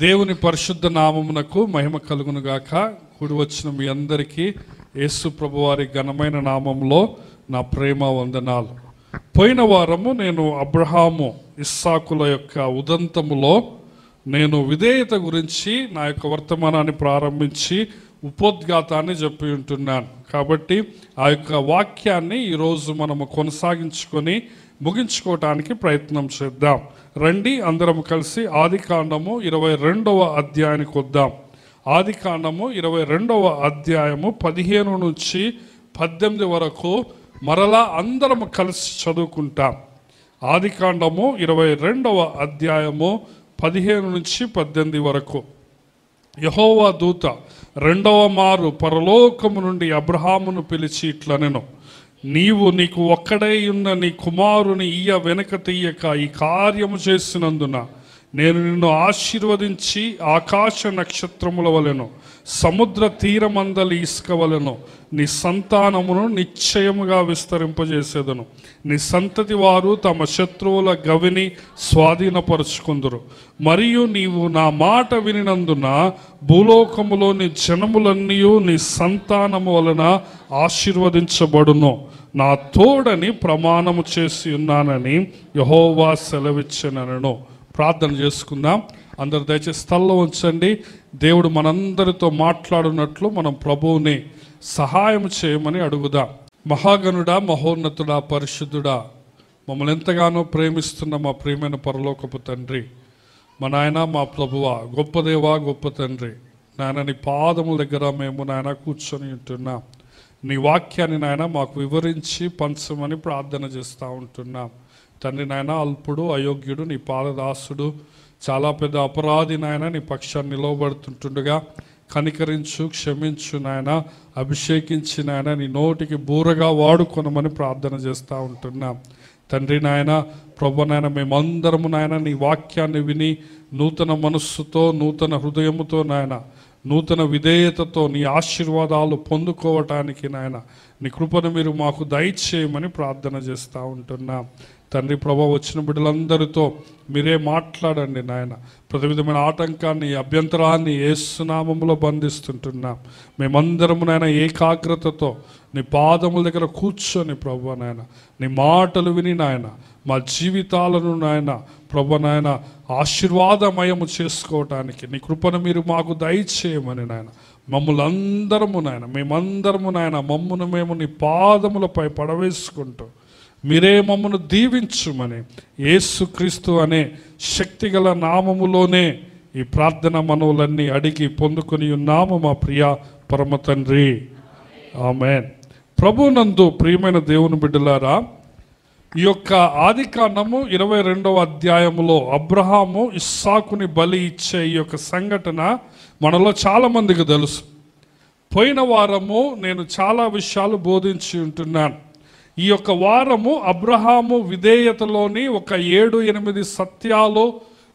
దేవుని పరిశుద్ధ నామమునకు మహిమ కలుగును గాక. కూడి వచ్చిన మీ అందరికీ యేసు ప్రభువారి ఘనమైన నామంలో నా ప్రేమ వందనాలు. పోయిన వారము నేను అబ్రహాము ఇస్సాకుల యొక్క ఉదంతములో నేను విధేయత గురించి నా యొక్క వర్తమానాన్ని ప్రారంభించి ఉపోద్ఘాతాన్ని చెప్పి ఉంటున్నాను. కాబట్టి ఆ యొక్క వాక్యాన్ని ఈరోజు మనము కొనసాగించుకొని ముగించుకోవటానికి ప్రయత్నం చేద్దాం. రండి అందరం కలిసి ఆదికాండము 22వ అధ్యాయానికి వద్దాం. ఆదికాండము 22వ అధ్యాయము 15 నుంచి 18 వరకు మరలా అందరం కలిసి చదువుకుంటాం. ఆదికాండము 22వ అధ్యాయము 15 నుంచి 18 వరకు. యెహోవా దూత రెండవ మారు పరలోకము నుండి అబ్రహామును పిలిచి ఇట్లనెను, నీకు ఒక్కడై ఉన్న నీ కుమారుని వెనక తీయక ఈ కార్యము చేసినందున నేను నిన్ను ఆశీర్వదించి ఆకాశ నక్షత్రముల వలెను సముద్ర తీరమందలి ఇసుక వలెను నీ సంతానమును నిశ్చయముగా విస్తరింపజేసేదను. నీ సంతతి వారు తమ శత్రువుల గవిని స్వాధీనపరుచుకుందురు. మరియు నీవు నా మాట వినినందున భూలోకములోని జనములన్నీ నీ సంతానము వలన ఆశీర్వదించబడును. నా తోడని ప్రమాణము చేసి ఉన్నానని యెహోవా సెలవిచ్చెనను. ప్రార్థన చేసుకుందాం. అందరు దయచేసి స్థలంలో ఉంచండి. దేవుడు మనందరితో మాట్లాడున్నట్లు మనం ప్రభువుని సహాయం చేయమని అడుగుదాం. మహాగణుడా, మహోన్నతుడా, పరిశుద్ధుడా, మమ్మల్ని ఎంతగానో ప్రేమిస్తున్న మా ప్రియమైన పరలోకపు తండ్రి, మా నాయన, మా ప్రభువా, గొప్ప దేవా, గొప్ప తండ్రి, నాయన నీ పాదముల దగ్గర మేము నాయన కూర్చొని ఉంటున్నాం. నీ వాక్యాన్ని నాయన మాకు వివరించి పంచమని ప్రార్థన చేస్తూ ఉంటున్నాం. తండ్రి నాయన, అల్పుడు, అయోగ్యుడు, నీ పాదదాసుడు, చాలా పెద్ద అపరాధి నాయన, నీ పక్షాన్ని నిలవబడుతుంటుండగా కనికరించు, క్షమించు నాయన, అభిషేకించి నాయన నీ నోటికి బూరగా వాడుకొనమని ప్రార్థన చేస్తూ ఉంటున్నాం. తండ్రి నాయన, ప్రభు నాయన, మేమందరము నాయన నీ వాక్యాన్ని విని నూతన మనస్సుతో, నూతన హృదయముతో నాయన, నూతన విధేయతతో నీ ఆశీర్వాదాలు పొందుకోవటానికి నాయన నీ కృపను మీరు మాకు దయచేయమని ప్రార్థన చేస్తూ ఉంటున్నాం. తండ్రి ప్రభు, వచ్చిన బిడ్డలందరితో మీరే మాట్లాడండి నాయన. ప్రతి విధమైన ఆటంకాన్ని, అభ్యంతరాన్ని యేసు నామములో బంధిస్తుంటున్నాం. మేమందరము నాయన ఏకాగ్రతతో నీ పాదముల దగ్గర కూర్చొని ప్రభు నాయన నీ మాటలు విని నాయన మా జీవితాలను నాయన ప్రభు నాయన ఆశీర్వాదమయము చేసుకోవటానికి నీ కృపను మీరు మాకు దయచేయమని నాయన మమ్మల్ందరము నాయన మేమందరము నాయన మమ్మును మేము నీ పాదములపై పడవేసుకుంటూ మీరే మమ్మను దీవించుమని యేసుక్రీస్తు అనే శక్తిగల నామములోనే ఈ ప్రార్థన మనవులన్నీ అడిగి పొందుకొని ఉన్నాము మా ప్రియ పరమ తండ్రి, ఆమేన్. ప్రభునందు ప్రియమైన దేవుని బిడ్డలారా, ఈ యొక్క ఆదికాండము 22వ అధ్యాయములో అబ్రహాము ఇస్సాకుని బలి ఇచ్చే ఈ యొక్క సంఘటన మనలో చాలామందికి తెలుసు. పోయిన వారము నేను చాలా విషయాలు బోధించి ఉంటున్నాను. ఈ యొక్క వారము అబ్రహాము విధేయతలోని ఒక 7-8 సత్యాలు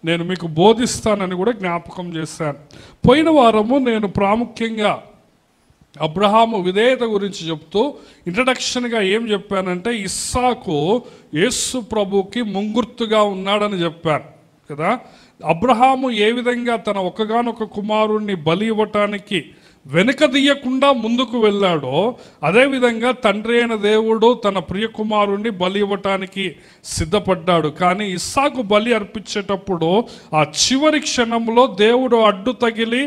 నేను మీకు బోధిస్తానని కూడా జ్ఞాపకం చేశాను. పోయిన వారము నేను ప్రాముఖ్యంగా అబ్రహాము విధేయత గురించి చెప్తూ ఇంట్రడక్షన్గా ఏం చెప్పానంటే, ఇస్సాకు యేసు ప్రభుకి ముంగుర్తుగా ఉన్నాడని చెప్పాను కదా. అబ్రహాము ఏ విధంగా తన ఒక్కగానొక్క కుమారుణ్ణి బలి ఇవ్వటానికి వెనుకదీయకుండా ముందుకు వెళ్ళాడో, అదేవిధంగా తండ్రి అయిన దేవుడు తన ప్రియ కుమారుణ్ణి బలి ఇవ్వటానికి సిద్ధపడ్డాడు. కానీ ఇస్సాకు బలి అర్పించేటప్పుడు ఆ చివరి క్షణంలో దేవుడు అడ్డు తగిలి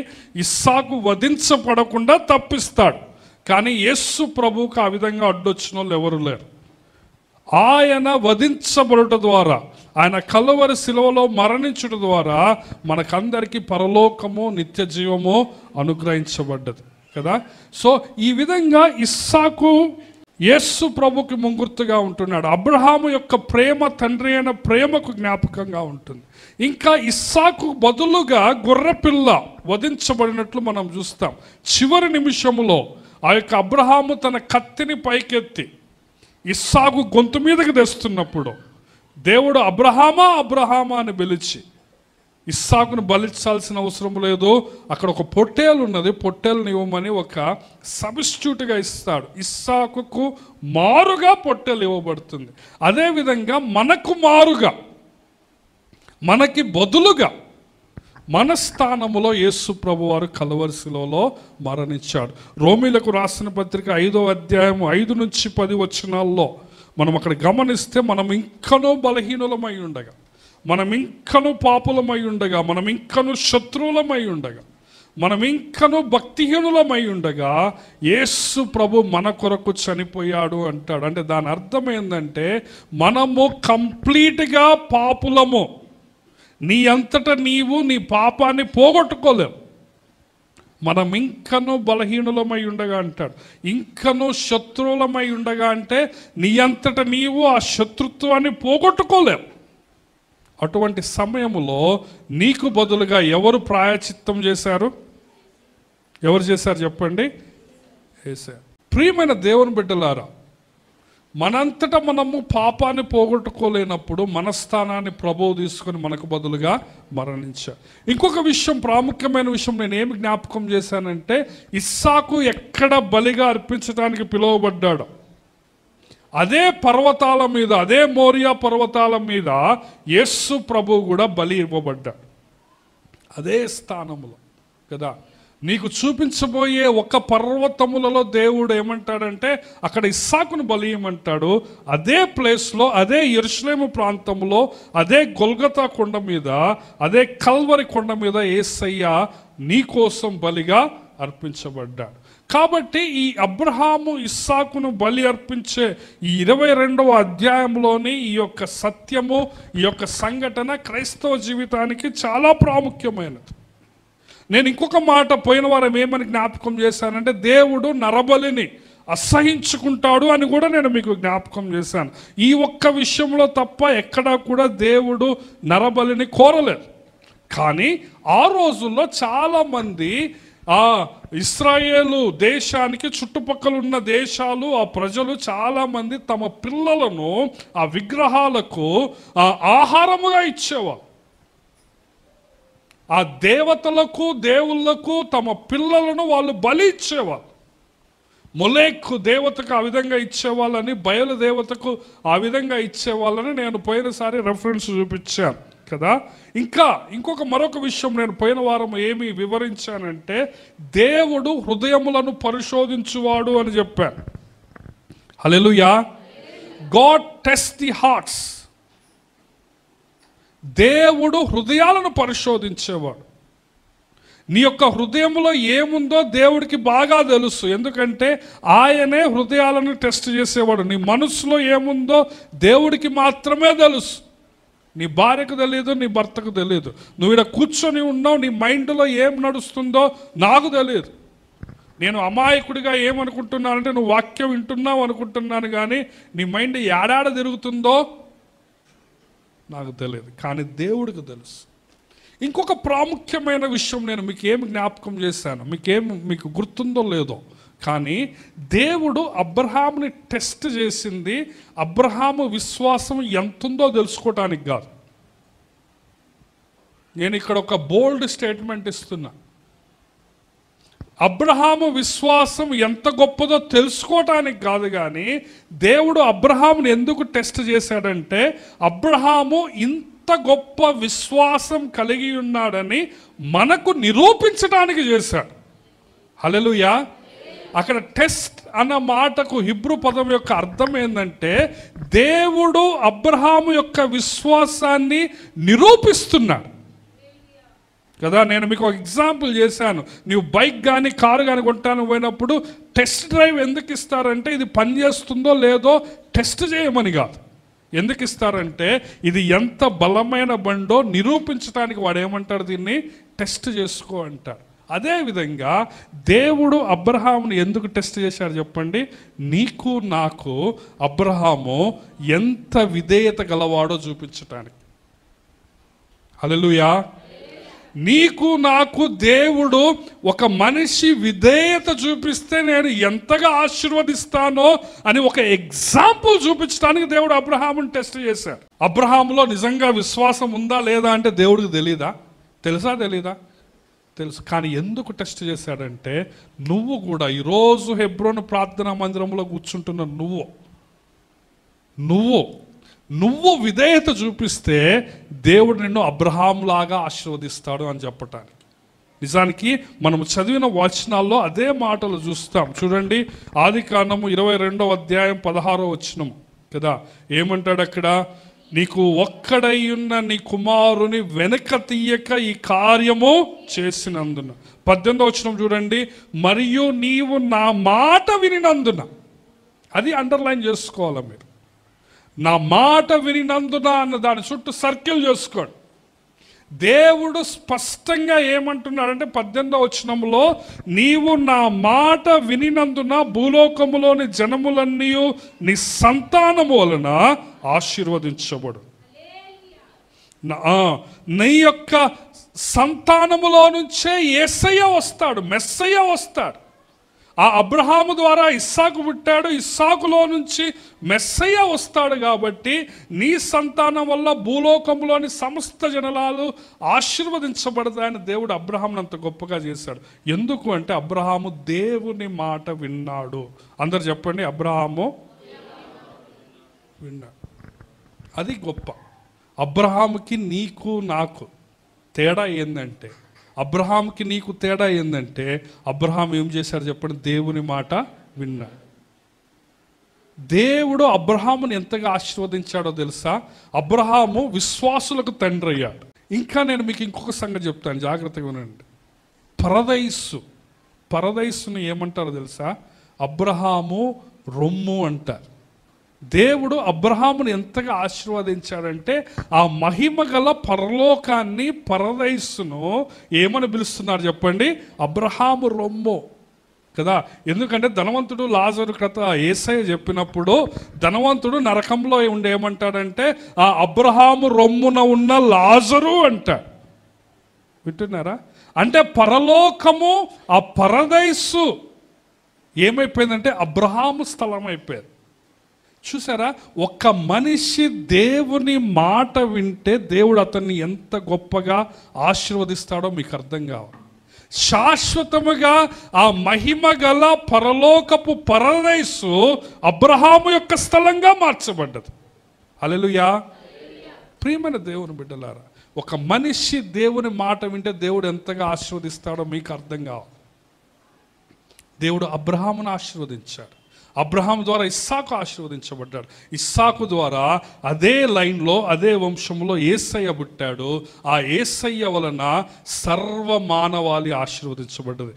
ఇస్సాకు వధించబడకుండా తప్పిస్తాడు. కానీ యేసు ప్రభువుకు ఆ విధంగా అడ్డొచ్చిన వాళ్ళు ఎవరు లేరు. ఆయన వధించబడుట ద్వారా, ఆయన కలువరి శిలువలో మరణించుట ద్వారా మనకందరికీ పరలోకము, నిత్య జీవము అనుగ్రహించబడ్డది కదా. సో ఈ విధంగా ఇస్సాకు యేసు ప్రభుకి ముంగుర్తుగా ఉంటున్నాడు. అబ్రహాము యొక్క ప్రేమ తండ్రి అయిన ప్రేమకు జ్ఞాపకంగా ఉంటుంది. ఇంకా ఇస్సాకు బదులుగా గొర్రెపిల్ల వధించబడినట్లు మనం చూస్తాం. చివరి నిమిషములో ఆ యొక్క అబ్రహాము తన కత్తిని పైకెత్తి ఇస్సాకు గొంతు మీదకి తెస్తున్నప్పుడు దేవుడు అబ్రహామా అబ్రహామా అని పిలిచి ఇస్సాకును బలించాల్సిన అవసరం లేదు, అక్కడ ఒక పొట్టేలు ఉన్నది, పొట్టేలుని ఇవ్వమని ఒక సబ్స్టిట్యూట్గా ఇస్తాడు. ఇస్సాకుకు మారుగా పొట్టేలు ఇవ్వబడుతుంది. అదేవిధంగా మనకు మారుగా, మనకి బదులుగా మన స్థానములో యేసు ప్రభు వారు కలువరి శిలువలో మరణించాడు. రోమీలకు రాసిన పత్రిక 5వ అధ్యాయం 5 నుంచి 10 వచనాల్లో మనం అక్కడ గమనిస్తే, మనం ఇంకనూ బలహీనులమై ఉండగా, మనం ఇంకనూ పాపులమై ఉండగా, మనం ఇంకనూ శత్రువులమై ఉండగా, మనం ఇంకనూ భక్తిహీనులమై ఉండగా యేసు ప్రభు మన కొరకు చనిపోయాడు అంటాడు. అంటే దాని అర్థం ఏంటంటే, మనము కంప్లీట్గా పాపులము. నీ అంతటా నీవు నీ పాపాన్ని పోగొట్టుకోలేవు. మనం ఇంకనూ బలహీనులమై ఉండగా అంటాడు, ఇంకనూ శత్రువులమై ఉండగా అంటే నీ అంతటా నీవు ఆ శత్రుత్వాన్ని పోగొట్టుకోలేవు. అటువంటి సమయంలో నీకు బదులుగా ఎవరు ప్రాయశ్చిత్తం చేశారు? ఎవరు చేశారు చెప్పండి? యేసయ్య. ప్రియమైన దేవుని బిడ్డలారా, మనంతటా మనము పాపాన్ని పోగొట్టుకోలేనప్పుడు మన స్థానాన్ని ప్రభువు తీసుకొని మనకు బదులుగా మరణించారు. ఇంకొక విషయం, ప్రాముఖ్యమైన విషయం నేను ఏమి జ్ఞాపకం చేశానంటే, ఇస్సాకు ఎక్కడ బలిగా అర్పించడానికి పిలువబడ్డాడు, అదే పర్వతాల మీద, అదే మోరియా పర్వతాల మీద యేసు ప్రభువు కూడా బలి ఇవ్వబడ్డాడు. అదే స్థానంలో కదా. నీకు చూపించబోయే ఒక పర్వతములలో దేవుడు ఏమంటాడంటే, అక్కడ ఇస్సాకును బలి ఇవ్వమంటాడు. అదే ప్లేస్లో, అదే యెరూషలేము ప్రాంతంలో, అదే గొల్గొతా కొండ మీద, అదే కల్వరి కొండ మీద యేసయ్య నీ కోసం బలిగా అర్పించబడ్డాడు. కాబట్టి ఈ అబ్రహాము ఇస్సాకును బలి అర్పించే ఈ 22వ అధ్యాయంలోని ఈ యొక్క సత్యము, ఈ యొక్క సంఘటన క్రైస్తవ జీవితానికి చాలా ప్రాముఖ్యమైనది. నేను ఇంకొక మాట పోయిన వారం ఏమని జ్ఞాపకం చేశానంటే, దేవుడు నరబలిని అసహించుకుంటాడు అని కూడా నేను మీకు జ్ఞాపకం చేశాను. ఈ ఒక్క విషయంలో తప్ప ఎక్కడా కూడా దేవుడు నరబలిని కోరలేదు. కానీ ఆ రోజుల్లో చాలామంది ఇశ్రాయేలు దేశానికి చుట్టుపక్కల ఉన్న దేశాలు, ఆ ప్రజలు చాలామంది తమ పిల్లలను ఆ విగ్రహాలకు ఆహారముగా ఇచ్చేవారు. ఆ దేవతలకు, దేవుళ్లకు తమ పిల్లలను వాళ్ళు బలి ఇచ్చేవాళ్ళు. మొలేక్ దేవతకు ఆ విధంగా ఇచ్చేవాళ్ళని, బయలు దేవతకు ఆ విధంగా ఇచ్చేవాళ్ళని నేను పోయినసారి రెఫరెన్స్ చూపించాను కదా. మరొక విషయం నేను పోయిన వారం ఏమి వివరించానంటే, దేవుడు హృదయములను పరిశోధించువాడు అని చెప్పాను. Hallelujah. God test the hearts. దేవుడు హృదయాలను పరిశోధించేవాడు. నీ యొక్క హృదయంలో ఏముందో దేవుడికి బాగా తెలుసు. ఎందుకంటే ఆయనే హృదయాలను టెస్ట్ చేసేవాడు. నీ మనసులో ఏముందో దేవుడికి మాత్రమే తెలుసు. నీ భార్యకు తెలియదు, నీ భర్తకు తెలియదు. నువ్వు ఇక్కడ కూర్చొని ఉన్నావు, నీ మైండ్లో ఏం నడుస్తుందో నాకు తెలియదు. నేను అమాయకుడిగా ఏమనుకుంటున్నానంటే, నువ్వు వాక్యం వింటున్నావు అనుకుంటున్నాను, కానీ నీ మైండ్ ఏడాడ తిరుగుతుందో నాకు తెలియదు, కానీ దేవుడికి తెలుసు. ఇంకొక ప్రాముఖ్యమైన విషయం నేను మీకేమి జ్ఞాపకం చేశాను, మీకు గుర్తుందో లేదో, కానీ దేవుడు అబ్రహాముని టెస్ట్ చేసింది అబ్రహాము విశ్వాసం ఎంతుందో తెలుసుకోవటానికి కాదు. నేను ఇక్కడ ఒక బోల్డ్ స్టేట్మెంట్ ఇస్తున్నా. అబ్రహాము విశ్వాసం ఎంత గొప్పదో తెలుసుకోవటానికి కాదు, కానీ దేవుడు అబ్రహాముని ఎందుకు టెస్ట్ చేశాడంటే, అబ్రహాము ఇంత గొప్ప విశ్వాసం కలిగి ఉన్నాడని మనకు నిరూపించడానికి చేశాడు. హల్లెలూయా. అక్కడ టెస్ట్ అన్న మాటకు హిబ్రూ పదం యొక్క అర్థం ఏంటంటే, దేవుడు అబ్రహాము యొక్క విశ్వాసాన్ని నిరూపిస్తున్నాడు కదా. నేను మీకు ఒక ఎగ్జాంపుల్ చేశాను. నీవు బైక్ కానీ కారు కానీ కొంటాను పోయినప్పుడు టెస్ట్ డ్రైవ్ ఎందుకు ఇస్తారంటే, ఇది పనిచేస్తుందో లేదో టెస్ట్ చేయమని కాదు. ఎందుకు ఇస్తారంటే, ఇది ఎంత బలమైన బండో నిరూపించడానికి వాడు ఏమంటాడు, దీన్ని టెస్ట్ చేసుకో అంటాడు. అదేవిధంగా దేవుడు అబ్రహాముని ఎందుకు టెస్ట్ చేశాడు చెప్పండి? నీకు నాకు అబ్రహాము ఎంత విధేయత గలవాడో చూపించటానికి. హల్లెలూయా. నీకు నాకు దేవుడు ఒక మనిషి విధేయత చూపిస్తే నేను ఎంతగా ఆశీర్వదిస్తానో అని ఒక ఎగ్జాంపుల్ చూపించడానికి దేవుడు అబ్రహాముని టెస్ట్ చేశాడు. అబ్రహాములో నిజంగా విశ్వాసం ఉందా లేదా అంటే దేవుడికి తెలీదా? తెలీదా? తెలుసు. కానీ ఎందుకు టెస్ట్ చేశాడంటే, నువ్వు కూడా ఈరోజు హెబ్రోను ప్రార్థనా మందిరంలో కూర్చుంటున్న నువ్వు నువ్వు విధేయత చూపిస్తే దేవుడు నిన్ను అబ్రహాం లాగా ఆశీర్వదిస్తాడు అని చెప్పటానికి. నిజానికి మనం చదివిన వచనాల్లో అదే మాటలు చూస్తాం. చూడండి, ఆదికాండము 22వ అధ్యాయం 16వ వచనం కదా, ఏమంటాడు అక్కడ? నీకు ఒక్కడై ఉన్న నీ కుమారుని వెనక తీయక ఈ కార్యము చేసినందున. 18వ వచనం చూడండి, మరియు నీవు నా మాట వినినందున. అది అండర్లైన్ చేసుకోవాలి మీరు. నా మాట వినినందున అన్న దాని చుట్టూ సర్కిల్ చేసుకోండి. దేవుడు స్పష్టంగా ఏమంటున్నాడంటే 18వ వచనంలో, నీవు నా మాట వినినందున భూలోకములోని జనములన్నీ నీ సంతానము వలన ఆశీర్వదించబడు. నీ యొక్క సంతానములో నుంచే యేసయ్య వస్తాడు, మెస్సయ్య వస్తాడు. ఆ అబ్రహాము ద్వారా ఇస్సాకు పుట్టాడు, ఇస్సాకులో నుంచి మెస్సయ్య వస్తాడు. కాబట్టి నీ సంతానం వల్ల భూలోకంలోని సమస్త జనాలు ఆశీర్వదించబడతాయని దేవుడు అబ్రహామును అంత గొప్పగా చేశాడు. ఎందుకు అంటే అబ్రహాము దేవుని మాట విన్నాడు. అందరు చెప్పండి, అబ్రహాము విన్నాడు. అది గొప్ప. అబ్రహాముకి నీకు నాకు తేడా ఏందంటే, అబ్రహాంకి నీకు తేడా ఏందంటే, అబ్రహాం ఏం చేశాడు చెప్పండి? దేవుని మాట విన్నాడు. దేవుడు అబ్రహాముని ఎంతగా ఆశీర్వదించాడో తెలుసా? అబ్రహాము విశ్వాసులకు తండ్రి అయ్యాడు. ఇంకా నేను మీకు ఇంకొక సంగతి చెప్తాను, జాగ్రత్తగా వినండి. పరదైసుని ఏమంటారో తెలుసా? అబ్రహాము రొమ్ము అంటారు. దేవుడు అబ్రహామును ఎంతగా ఆశీర్వదించాడంటే, ఆ మహిమ గల పరలోకాన్ని, పరదైసును ఏమని పిలుస్తున్నారు చెప్పండి? అబ్రహాము రొమ్ము కదా. ఎందుకంటే ధనవంతుడు లాజరు కథ యేసయ్య చెప్పినప్పుడు, ధనవంతుడు నరకంలో ఉండి ఏమంటాడంటే, ఆ అబ్రహాము రొమ్మున ఉన్న లాజరు అంటాడు. వింటున్నారా? అంటే పరలోకము, ఆ పరదైసు ఏమైపోయిందంటే అబ్రహాము స్థలం అయిపోయింది. చూసారా? ఒక మనిషి దేవుని మాట వింటే దేవుడు అతన్ని ఎంత గొప్పగా ఆశీర్వదిస్తాడో మీకు అర్థం కావాలి. శాశ్వతముగా ఆ మహిమ గల పరలోకపు పరదైసు అబ్రహాము యొక్క స్థలంగా మార్చబడ్డది. హల్లెలూయా. ప్రియమైన దేవుని బిడ్డలారా, ఒక మనిషి దేవుని మాట వింటే దేవుడు ఎంతగా ఆశీర్వదిస్తాడో మీకు అర్థం కావాలి. దేవుడు అబ్రహామును ఆశీర్వదించాడు. అబ్రహాం ద్వారా ఇస్సాకు ఆశీర్వదించబడ్డాడు. ఇస్సాకు ద్వారా అదే లైన్లో, అదే వంశంలో యేసయ్య పుట్టాడు. ఆ యేసయ్య వలన సర్వ మానవాళి ఆశీర్వదించబడ్డది.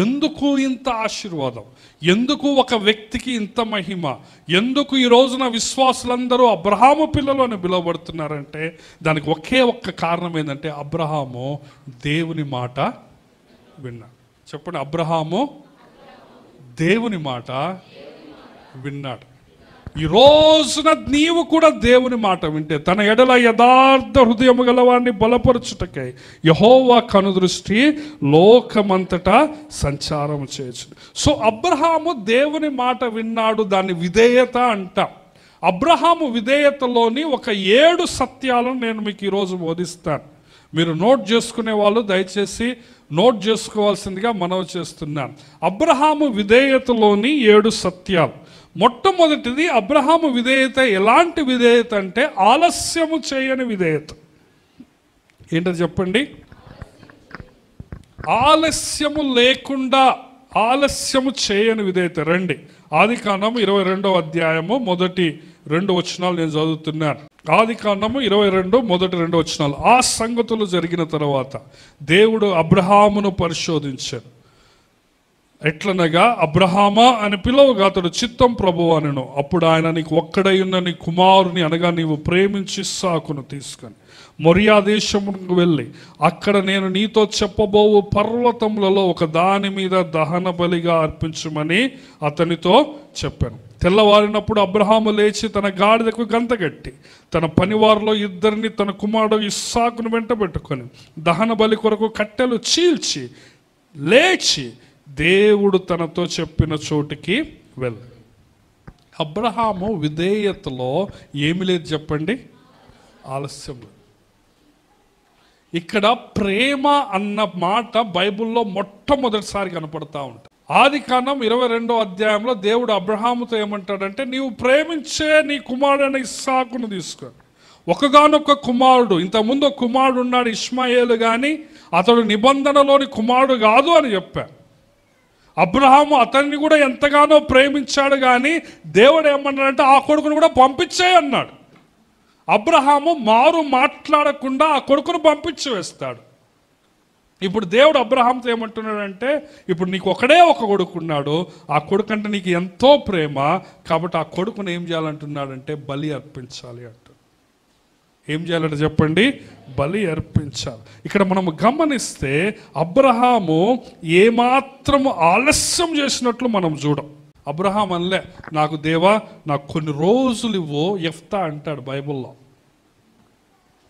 ఎందుకు ఇంత ఆశీర్వాదం? ఎందుకు ఒక వ్యక్తికి ఇంత మహిమ? ఎందుకు ఈ రోజున విశ్వాసులందరూ అబ్రహాము పిల్లలు అని పిలువబడుతున్నారంటే దానికి ఒకే ఒక్క కారణం ఏంటంటే, అబ్రహాము దేవుని మాట విన్నాడు. చెప్పండి, అబ్రహాము దేవుని మాట విన్నాడు. ఈ రోజున నీవు కూడా దేవుని మాట వింటే, తన ఎడల యథార్థ హృదయము గలవాన్ని బలపరచుటకై యెహోవా కనుదృష్టి లోకమంతటా సంచారం చేయొచ్చు. సో అబ్రహాము దేవుని మాట విన్నాడు, దాన్ని విధేయత అంటాం. అబ్రహాము విధేయతలోని ఒక 7 సత్యాలను నేను మీకు ఈరోజు బోధిస్తాను. మీరు నోట్ చేసుకునే వాళ్ళు దయచేసి నోట్ చేసుకోవాల్సిందిగా మనవి చేస్తున్నాను. అబ్రహాము విధేయతలోని 7 సత్యాలు. మొట్టమొదటిది, అబ్రహాము విధేయత ఎలాంటి విధేయత అంటే ఆలస్యము చేయని విధేయత. ఏంటో చెప్పండి? ఆలస్యము లేకుండా, ఆలస్యము చేయని విధేయత. రండి, ఆదికాండము 22వ అధ్యాయము మొదటి 2 వచనాలు నేను చదువుతున్నాను. ఆదికాండము 22 మొదటి 2 వచనాలు. ఆ సంగతులు జరిగిన తర్వాత దేవుడు అబ్రహామును పరిశోధించాడు. ఎట్లనగా, అబ్రహామా అని పిలువగా అతడు చిత్తం ప్రభువు అనెను. అప్పుడు ఆయన, నీకు ఒక్కడై ఉన్న నీ కుమారుని, అనగా నీవు ప్రేమించి ఇస్సాకును తీసుకొని మొరియా దేశమునకు వెళ్ళి అక్కడ నేను నీతో చెప్పబోవు పర్వతములలో ఒక దాని మీద దహన బలిగా అర్పించమని అతనితో చెప్పాను. తెల్లవారినప్పుడు అబ్రహాము లేచి తన గాడిదకు గంతగట్టి తన పనివారిలో 2 తన కుమారుడు ఇస్సాకును వెంట పెట్టుకొని దహన బలి కొరకు కట్టెలు చీల్చి లేచి దేవుడు తనతో చెప్పిన చోటికి వెళ్ళి. అబ్రహాము విధేయతలో ఏమి లేదు చెప్పండి? ఆలస్యం. ఇక్కడ ప్రేమ అన్న మాట బైబిల్లో మొట్టమొదటిసారి కనపడతా ఉంటుంది. ఆదికాండం 22వ అధ్యాయంలో దేవుడు అబ్రహాముతో ఏమంటాడంటే, నీవు ప్రేమించే నీ కుమారుడైన ఇస్సాకును తీసుకో. ఒకగానొక్క కుమారుడు, ఇంతకుముందు ఒక కుమారుడు ఉన్నాడు ఇష్మాయేలు, కానీ అతడు నిబంధనలోని కుమారుడు కాదు అని చెప్పాడు. అబ్రహాము అతన్ని కూడా ఎంతగానో ప్రేమించాడు, కానీ దేవుడు ఏమన్నాడంటే ఆ కొడుకును కూడా పంపించే అన్నాడు. అబ్రహాము మారు మాట్లాడకుండా ఆ కొడుకును పంపించి వేస్తాడు. ఇప్పుడు దేవుడు అబ్రహాంతో ఏమంటున్నాడంటే, ఇప్పుడు నీకు ఒకడే ఒక కొడుకు ఉన్నాడు, ఆ కొడుకు అంటే నీకు ఎంతో ప్రేమ, కాబట్టి ఆ కొడుకును ఏం చేయాలంటున్నాడంటే బలి అర్పించాలి అంట. ఏం చేయాలంటే చెప్పండి, బలి అర్పించాలి. ఇక్కడ మనం గమనిస్తే అబ్రహాము ఏమాత్రము ఆలస్యం చేసినట్లు మనం చూడం. అబ్రహాం అనలే, నాకు దేవా నాకు కొన్ని రోజులు ఇవ్వు. యెఫ్తా అంటాడు బైబిల్లో,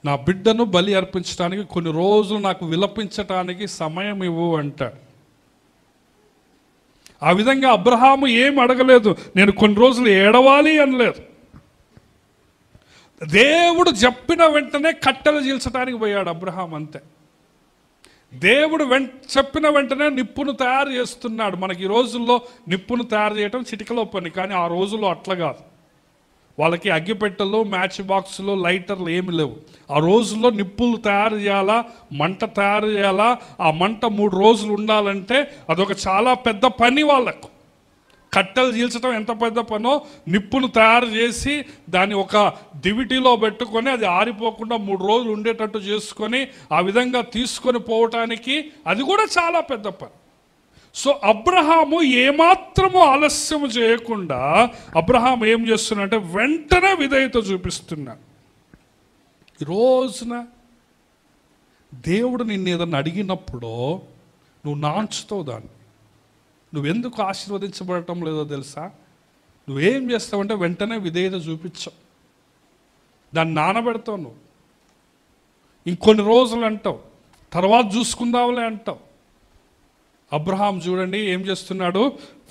నా బిడ్డను బలి అర్పించడానికి కొన్ని రోజులు నాకు విలపించటానికి సమయం ఇవ్వు అంటాడు. ఆ విధంగా అబ్రహాము ఏం అడగలేదు, నేను కొన్ని రోజులు ఏడవాలి అనలేదు. దేవుడు చెప్పిన వెంటనే కట్టెలు చీల్చడానికి పోయాడు అబ్రహాం, అంతే. దేవుడు చెప్పిన వెంటనే నిప్పును తయారు చేస్తున్నాడు. మనకి ఈ రోజుల్లో నిప్పును తయారు చేయడం చిటికలో పని, కానీ ఆ రోజుల్లో అట్లా కాదు. వాళ్ళకి అగ్గిపెట్టెలు, మ్యాచ్ బాక్సులు, లైటర్లు ఏమి లేవు. ఆ రోజుల్లో నిప్పులు తయారు చేయాలా, మంట తయారు చేయాలా, ఆ మంట 3 రోజులు ఉండాలంటే అదొక చాలా పెద్ద పని వాళ్ళకు. కట్టెలు చీల్చడం ఎంత పెద్ద పనో, నిప్పును తయారు చేసి దాన్ని ఒక దివిటీలో పెట్టుకొని అది ఆరిపోకుండా 3 రోజులు ఉండేటట్టు చేసుకొని ఆ విధంగా తీసుకొని పోవటానికి అది కూడా చాలా పెద్ద పని. సో అబ్రహాము ఏమాత్రము ఆలస్యం చేయకుండా అబ్రహాం ఏం చేస్తున్నాడంటే వెంటనే విధేయత చూపిస్తున్నాడు. ఈ రోజున దేవుడు నిన్ను ఏదన్నా అడిగినప్పుడు నువ్వు నాంచుతావు దాన్ని. నువ్వెందుకు ఆశీర్వదించబడటం లేదో తెలుసా? నువ్వేం చేస్తావంటే వెంటనే విధేయత చూపించావు, దాన్ని నానబెడతావు. నువ్వు ఇంకొన్ని రోజులు అంటావు, తర్వాత చూసుకుందాంలే అంటావు. అబ్రహాం చూడండి ఏం చేస్తున్నాడు,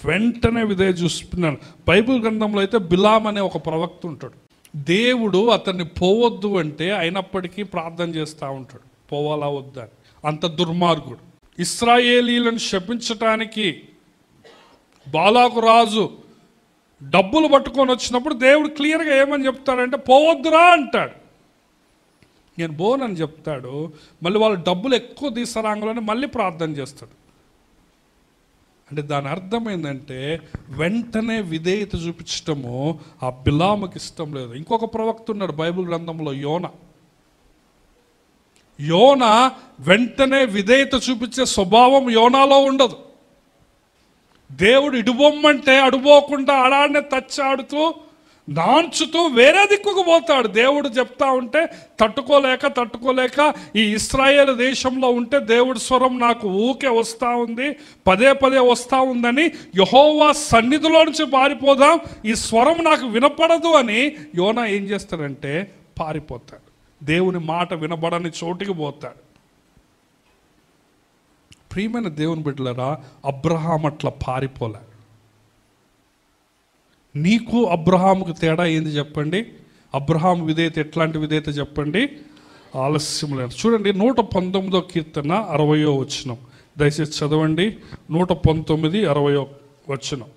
వెంటనే విధేయత చూస్తున్నాడు. బైబిల్ గ్రంథంలో అయితే బిలాం అనే ఒక ప్రవక్త ఉంటాడు. దేవుడు అతన్ని పోవద్దు అంటే అయినప్పటికీ ప్రార్థన చేస్తూ ఉంటాడు, పోవాలా వద్దా. అంత దుర్మార్గుడు. ఇశ్రాయేలీలను శపించటానికి బాలాకు రాజు డబ్బులు పట్టుకొని వచ్చినప్పుడు దేవుడు క్లియర్గా ఏమని చెప్తాడంటే పోవద్దురా అంటాడు. నేను పోనని చెప్తాడు. మళ్ళీ వాళ్ళు డబ్బులు ఎక్కువ తీసుకురాగానే మళ్ళీ ప్రార్థన చేస్తాడు. అంటే దాని అర్థం ఏంటంటే వెంటనే విధేయత చూపించటము ఆ బిలాముకి ఇష్టం లేదు. ఇంకొక ప్రవక్త ఉన్నాడు బైబిల్ గ్రంథంలో, యోనా వెంటనే విధేయత చూపించే స్వభావం యోనాలో ఉండదు. దేవుడు ఇడుబొమ్మంటే అడుబోకుండా ఆడాడనే తచ్చాడుతూ నాంచుతూ వేరే దిక్కుకు పోతాడు. దేవుడు చెప్తా ఉంటే తట్టుకోలేక ఈ ఇశ్రాయేల్ దేశంలో ఉంటే దేవుడి స్వరం నాకు ఊకే వస్తూ ఉంది, పదే వస్తూ ఉందని యెహోవా సన్నిధిలో నుంచి పారిపోదాం, ఈ స్వరం నాకు వినపడదు అని యోనా ఏం చేస్తాడంటే పారిపోతాడు. దేవుని మాట వినబడని చోటికి పోతాడు. ప్రియమైన దేవుని బిడ్డలారా, అబ్రహాం అట్లా పారిపోలే. నీకు అబ్రహాముకు తేడా ఏంది చెప్పండి? అబ్రహాం విధేయత ఎట్లాంటి విధేయత చెప్పండి? ఆలస్యం లేదు. చూడండి 119వ కీర్తన 60వ వచనం, దయచేసి చదవండి. 119, 60వ వచనం.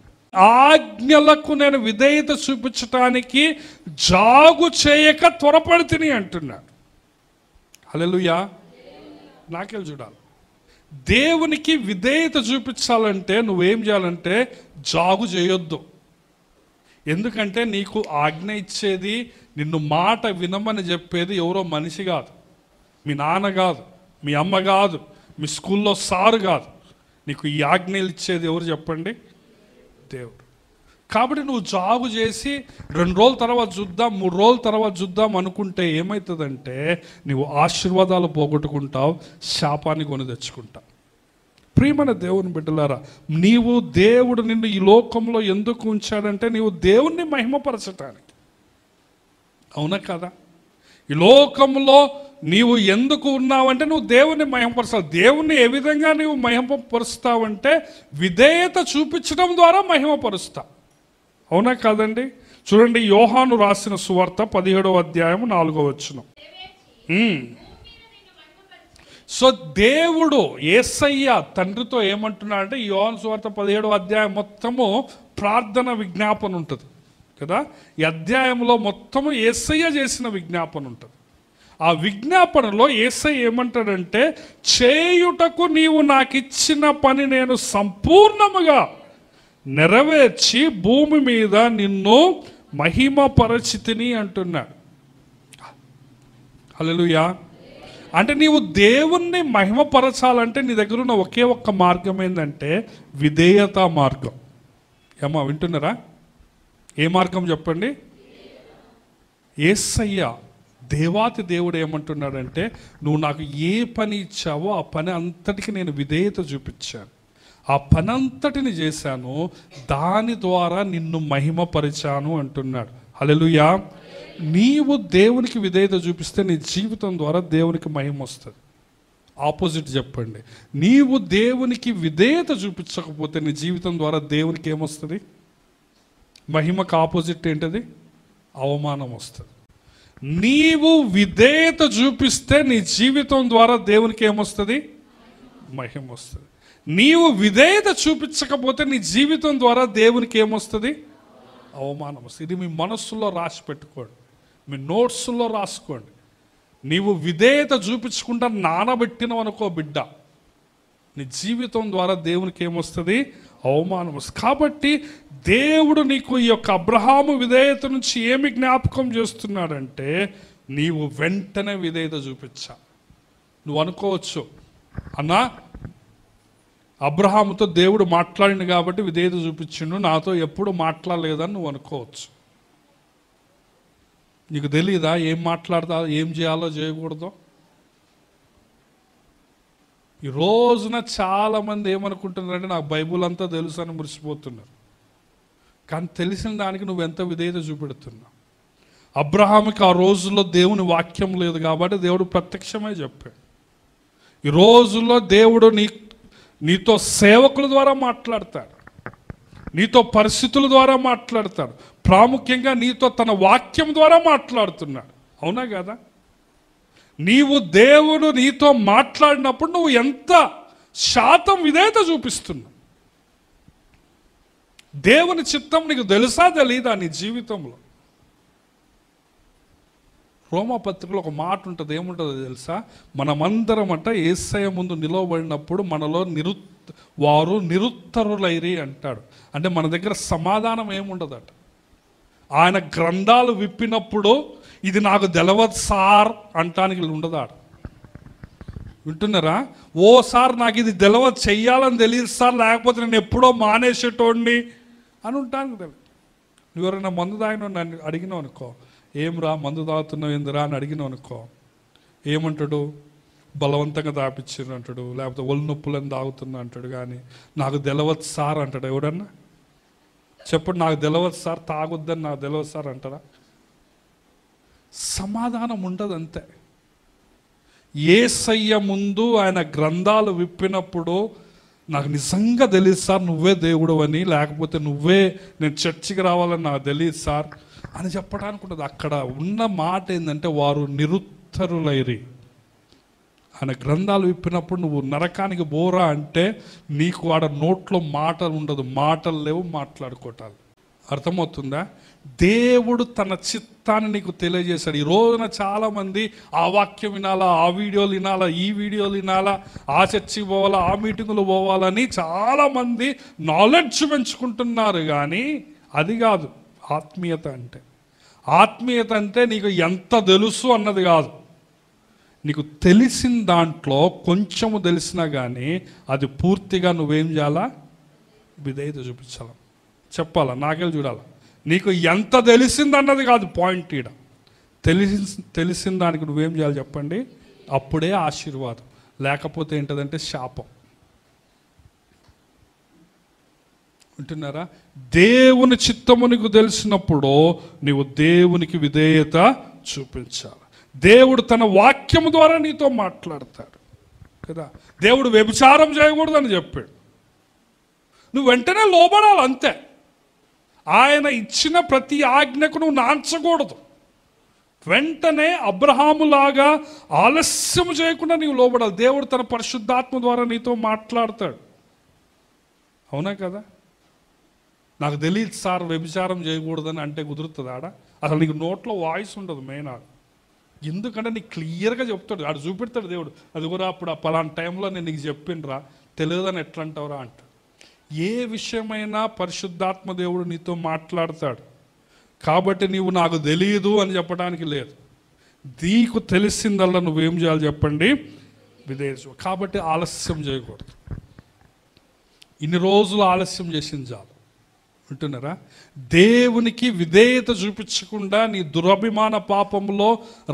ఆజ్ఞలకు నేను విధేయత చూపించటానికి జాగు చేయక త్వరపడితిని అంటున్నాడు. హల్లెలూయా. నాకెళ్ళి చూడాలి. దేవునికి విధేయత చూపించాలంటే నువ్వేం చేయాలంటే జాగు చేయొద్దు. ఎందుకంటే నీకు ఆజ్ఞ ఇచ్చేది, నిన్ను మాట వినమని చెప్పేది ఎవరో మనిషి కాదు, మీ నాన్న కాదు, మీ అమ్మ కాదు, మీ స్కూల్లో సారు కాదు. నీకు ఈ ఆజ్ఞలు ఇచ్చేది ఎవరు చెప్పండి? దేవుడు. కాబట్టి నువ్వు జాగు చేసి 2 రోజుల తర్వాత చూద్దాం, 3 రోజుల తర్వాత చూద్దాం అనుకుంటే ఏమవుతుందంటే నువ్వు ఆశీర్వాదాలు పోగొట్టుకుంటావు, శాపాన్ని కొని తెచ్చుకుంటావు. ప్రియమైన దేవుని బిడ్డలారా, నీవు దేవుడు నిన్ను ఈ లోకంలో ఎందుకు ఉంచాడంటే నీవు దేవుణ్ణి మహిమపరచటానికి. అవునా కదా? ఈ లోకంలో నీవు ఎందుకు ఉన్నావంటే నువ్వు దేవుణ్ణి మహిమపరచాలి. దేవుణ్ణి ఏ విధంగా నీవు మహిమపరుస్తావంటే విధేయత చూపించడం ద్వారా మహిమపరుస్తావు. అవునా కాదండి? చూడండి, యోహాను రాసిన సువార్త 17వ అధ్యాయం 4వ వచనం. సో దేవుడు యేసయ్య తండ్రితో ఏమంటున్నాడంటే, ఈ యోహాను సువార్త 17వ అధ్యాయం మొత్తము ప్రార్థన విజ్ఞాపన ఉంటుంది కదా. ఈ అధ్యాయంలో మొత్తము యేసయ్య చేసిన విజ్ఞాపన ఉంటుంది. ఆ విజ్ఞాపనలో యేసయ్య ఏమంటాడంటే, చేయుటకు నీవు నాకు ఇచ్చిన పని నేను సంపూర్ణముగా నెరవేర్చి భూమి మీద నిన్ను మహిమపరచితిని అంటున్నాడు. హల్లెలూయా. అంటే నీవు దేవుణ్ణి మహిమపరచాలంటే నీ దగ్గర ఉన్న ఒకే ఒక్క మార్గం ఏంటంటే విధేయత మార్గం. ఏమా వింటున్నారా? ఏ మార్గం చెప్పండి? యేసయ్య దేవాతి దేవుడు ఏమంటున్నాడంటే, నువ్వు నాకు ఏ పని ఇచ్చావో ఆ పని అంతటికి నేను విధేయత చూపించాను, ఆ పని అంతటిని చేశాను, దాని ద్వారా నిన్ను మహిమపరిచాను అంటున్నాడు. హల్లెలూయా. నీవు దేవునికి విధేయత చూపిస్తే నీ జీవితం ద్వారా దేవునికి మహిమ వస్తుంది. ఆపోజిట్ చెప్పండి, నీవు దేవునికి విధేయత చూపించకపోతే నీ జీవితం ద్వారా దేవునికి ఏమొస్తుంది? మహిమకు ఆపోజిట్ ఏంటది? అవమానం వస్తుంది. నీవు విధేయత చూపిస్తే నీ జీవితం ద్వారా దేవునికి ఏమొస్తుంది? మహిమ వస్తుంది. నీవు విధేయత చూపించకపోతే నీ జీవితం ద్వారా దేవునికి ఏమొస్తుంది? అవమానం వస్తుంది. ఇది మీ మనస్సులో రాసి పెట్టుకోండి, మీ నోట్స్లో రాసుకోండి. నీవు విధేయత చూపించకుండా నానబెట్టినవు అనుకో బిడ్డ, నీ జీవితం ద్వారా దేవునికి ఏమొస్తుంది? అవమానం వస్తుంది. కాబట్టి దేవుడు నీకు ఈ యొక్క అబ్రహాము విధేయత నుంచి ఏమి జ్ఞాపకం చేస్తున్నాడంటే, నీవు వెంటనే విధేయత చూపించా. నువ్వు అనుకోవచ్చు, అన్నా అబ్రహాముతో దేవుడు మాట్లాడిండు కాబట్టి విధేయత చూపించిండు, నాతో ఎప్పుడు మాట్లాడలేదని నువ్వు అనుకోవచ్చు. నీకు తెలియదా ఏం మాట్లాడతా, ఏం చేయాలో చేయకూడదో? ఈ రోజున చాలామంది ఏమనుకుంటున్నారంటే, నాకు బైబుల్ అంతా తెలుసు అని మురిసిపోతున్నారు. కానీ తెలిసిన దానికి నువ్వు ఎంత విధేయత చూపెడుతున్నావు? అబ్రహాముకి ఆ రోజుల్లో దేవుని వాక్యం లేదు కాబట్టి దేవుడు ప్రత్యక్షమే చెప్పాడు. ఈ రోజుల్లో దేవుడు నీతో సేవకుల ద్వారా మాట్లాడతాడు, నీతో పరిస్థితుల ద్వారా మాట్లాడతాడు, ప్రాముఖ్యంగా నీతో తన వాక్యం ద్వారా మాట్లాడుతున్నాడు. అవునా కదా? నీవు దేవుడు నీతో మాట్లాడినప్పుడు నువ్వు ఎంత శాతం విధేయత చూపిస్తున్నావు? దేవుని చిత్తం నీకు తెలుసా తెలీదా నీ జీవితంలో? రోమాపత్రికలో ఒక మాట ఉంటుంది, ఏముంటుందో తెలుసా? మనమందరం యేసయ్య ముందు నిలవబడినప్పుడు మనలో వారు నిరుత్తరులైరి అంటాడు. అంటే మన దగ్గర సమాధానం ఏముండదట. ఆయన గ్రంథాలు విప్పినప్పుడు ఇది నాకు తెలవదు సార్ అంటానికి ఉండదాడు. వింటున్నారా? ఓ సార్ నాకు ఇది తెలవదు, చెయ్యాలని తెలియదు సార్, లేకపోతే నేను ఎప్పుడో మానేసేటోడిని అని ఉంటాను తెలియదు. నువ్వు ఎవరైనా మందు తాగిన నన్ను అడిగినావు అనుకో, ఏం రా మందు తాగుతున్నావు ఏందిరా అని అడిగినావు అనుకో, ఏమంటాడు? బలవంతంగా తాపించారు అంటాడు, లేకపోతే ఒళ్ళు నొప్పులని తాగుతున్నా అంటాడు. కానీ నాకు తెలవదు సార్ అంటాడు ఎవడన్నా? చెప్పండి, నాకు తెలవదు సార్, తాగొద్దని నాకు తెలవదు సార్ అంటారా? సమాధానం ఉండదు. అంతే. యేసయ్య ముందు ఆయన గ్రంథాలు విప్పినప్పుడు నాకు నిజంగా తెలియదు సార్ నువ్వే దేవుడు అని, లేకపోతే నువ్వే నేను చర్చికి రావాలని నాకు తెలియదు సార్ అని చెప్పడానికి ఉండదు. అక్కడ ఉన్న మాట ఏంటంటే, వారు నిరుత్తరులైరి. ఆయన గ్రంథాలు విప్పినప్పుడు నువ్వు నరకానికి బోరా అంటే నీకు ఆడ నోట్లో మాటలు ఉండదు, మాటలు లేవు, మాట్లాడుకోవటాలు. అర్థమవుతుందా? దేవుడు తన చిత్తాన్ని నీకు తెలియజేశాడు. ఈ రోజున చాలామంది ఆ వాక్యం వినాలా, ఆ వీడియోలు వినాలా, ఈ వీడియోలు వినాలా, ఆ చర్చికి పోవాలా, ఆ మీటింగులు పోవాలని చాలామంది నాలెడ్జ్ పెంచుకుంటున్నారు. కానీ అది కాదు ఆత్మీయత అంటే. ఆత్మీయత అంటే నీకు ఎంత తెలుసు అన్నది కాదు. నీకు తెలిసిన దాంట్లో కొంచెము తెలిసినా కానీ అది పూర్తిగా నువ్వేం చేయాలా? విధేయత చూపించాలా, చెప్పాలా, నాకెళ్ళి చూడాలా. నీకు ఎంత తెలిసిందన్నది కాదు పాయింట్. ఈడ తెలిసిన దానికి నువ్వేం చేయాలి చెప్పండి? అప్పుడే ఆశీర్వాదం, లేకపోతే ఏంటంటే శాపం. వింటున్నారా? దేవుని చిత్తము నీకు తెలిసినప్పుడు నీవు దేవునికి విధేయత చూపించాలి. దేవుడు తన వాక్యము ద్వారా నీతో మాట్లాడతాడు కదా. దేవుడు వ్యభిచారం చేయకూడదని చెప్పాడు, నువ్వు వెంటనే లోబడాలి అంతే. ఆయన ఇచ్చిన ప్రతి ఆజ్ఞకు నువ్వు నాంచకూడదు. వెంటనే అబ్రహాములాగా ఆలస్యం చేయకుండా నీవు లోబడాలి. దేవుడు తన పరిశుద్ధాత్మ ద్వారా నీతో మాట్లాడతాడు. అవునా కదా? నాకు తెలియదు సార్ వ్యభిచారం చేయకూడదని అంటే కుదురుతుంది ఆడ? అసలు నీకు నోట్లో వాయిస్ ఉండదు మెయిన్ ఆడ. ఎందుకంటే నీకు క్లియర్గా చెప్తాడు, ఆడు చూపెడతాడు దేవుడు. అది కూడా అప్పుడు ఆ పలానా టైంలో నేను నీకు చెప్పినరా, తెలియదని ఎట్లా అంటావురా అంట. ఏ విషయమైనా పరిశుద్ధాత్మ దేవుడు నీతో మాట్లాడతాడు. కాబట్టి నీవు నాకు తెలియదు అని చెప్పడానికి లేదు. నీకు తెలిసిందల్లా నువ్వేం చేయాలి చెప్పండి? విధేయత. కాబట్టి ఆలస్యం చేయకూడదు. ఇన్ని రోజులు ఆలస్యం చేసింది చాలు. వింటున్నారా? దేవునికి విధేయత చూపించకుండా నీ దురభిమాన పాపములో,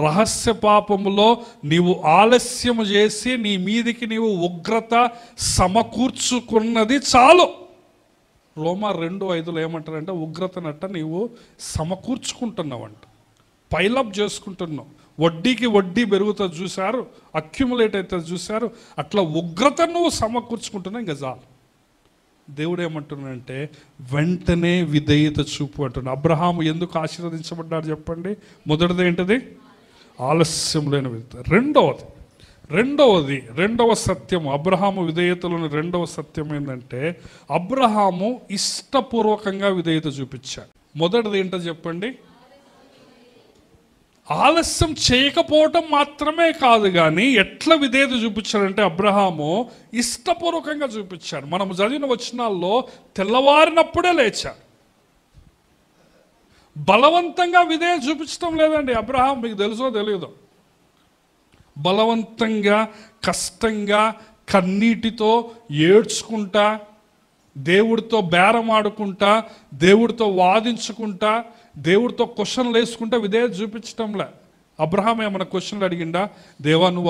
రహస్య పాపములో నీవు ఆలస్యం చేసి నీ మీదికి నీవు ఉగ్రత సమకూర్చుకున్నది చాలు. రోమా 2:5 ఏమంటారంటే ఉగ్రతనట్ట నీవు సమకూర్చుకుంటున్నావంట, పైలప్ చేసుకుంటున్నావు. వడ్డీకి వడ్డీ పెరుగుతుంది చూశారు, అక్యుములేట్ అవుతుంది చూశారు, అట్లా ఉగ్రత నువ్వు సమకూర్చుకుంటున్నావు. ఇంకా చాలు. దేవుడు ఏమంటున్నాడంటే వెంటనే విధేయత చూపు అంటున్నాడు. అబ్రహాము ఎందుకు ఆశీర్వదించబడ్డాడు చెప్పండి? మొదటిది ఏంటిది? ఆలస్యం లేని విధేయత. రెండవ సత్యము, అబ్రహాము విధేయతలోని రెండవ సత్యం ఏంటంటే అబ్రహాము ఇష్టపూర్వకంగా విధేయత చూపించాడు. మొదటిది ఏంటో చెప్పండి? ఆలస్యం చేయకపోవటం మాత్రమే కాదు, కానీ ఎట్లా విధేయత చూపించాడంటే అబ్రహాము ఇష్టపూర్వకంగా చూపించాడు. మనం చదివిన వచనాల్లో తెల్లవారినప్పుడే లేచాడు. బలవంతంగా విధేయత చూపించడం లేదండి అబ్రహాం. మీకు తెలుసో తెలియదో, బలవంతంగా, కష్టంగా, కన్నీటితో, ఏడ్చుకుంటా, దేవుడితో బేరం ఆడుకుంటా, దేవుడితో వాదించుకుంటా, దేవుడితో క్వశ్చన్లు వేసుకుంటా విధేయత చూపించటంలే. అబ్రహాం ఏమైనా క్వశ్చన్లు అడిగిండా? దేవా నువ్వు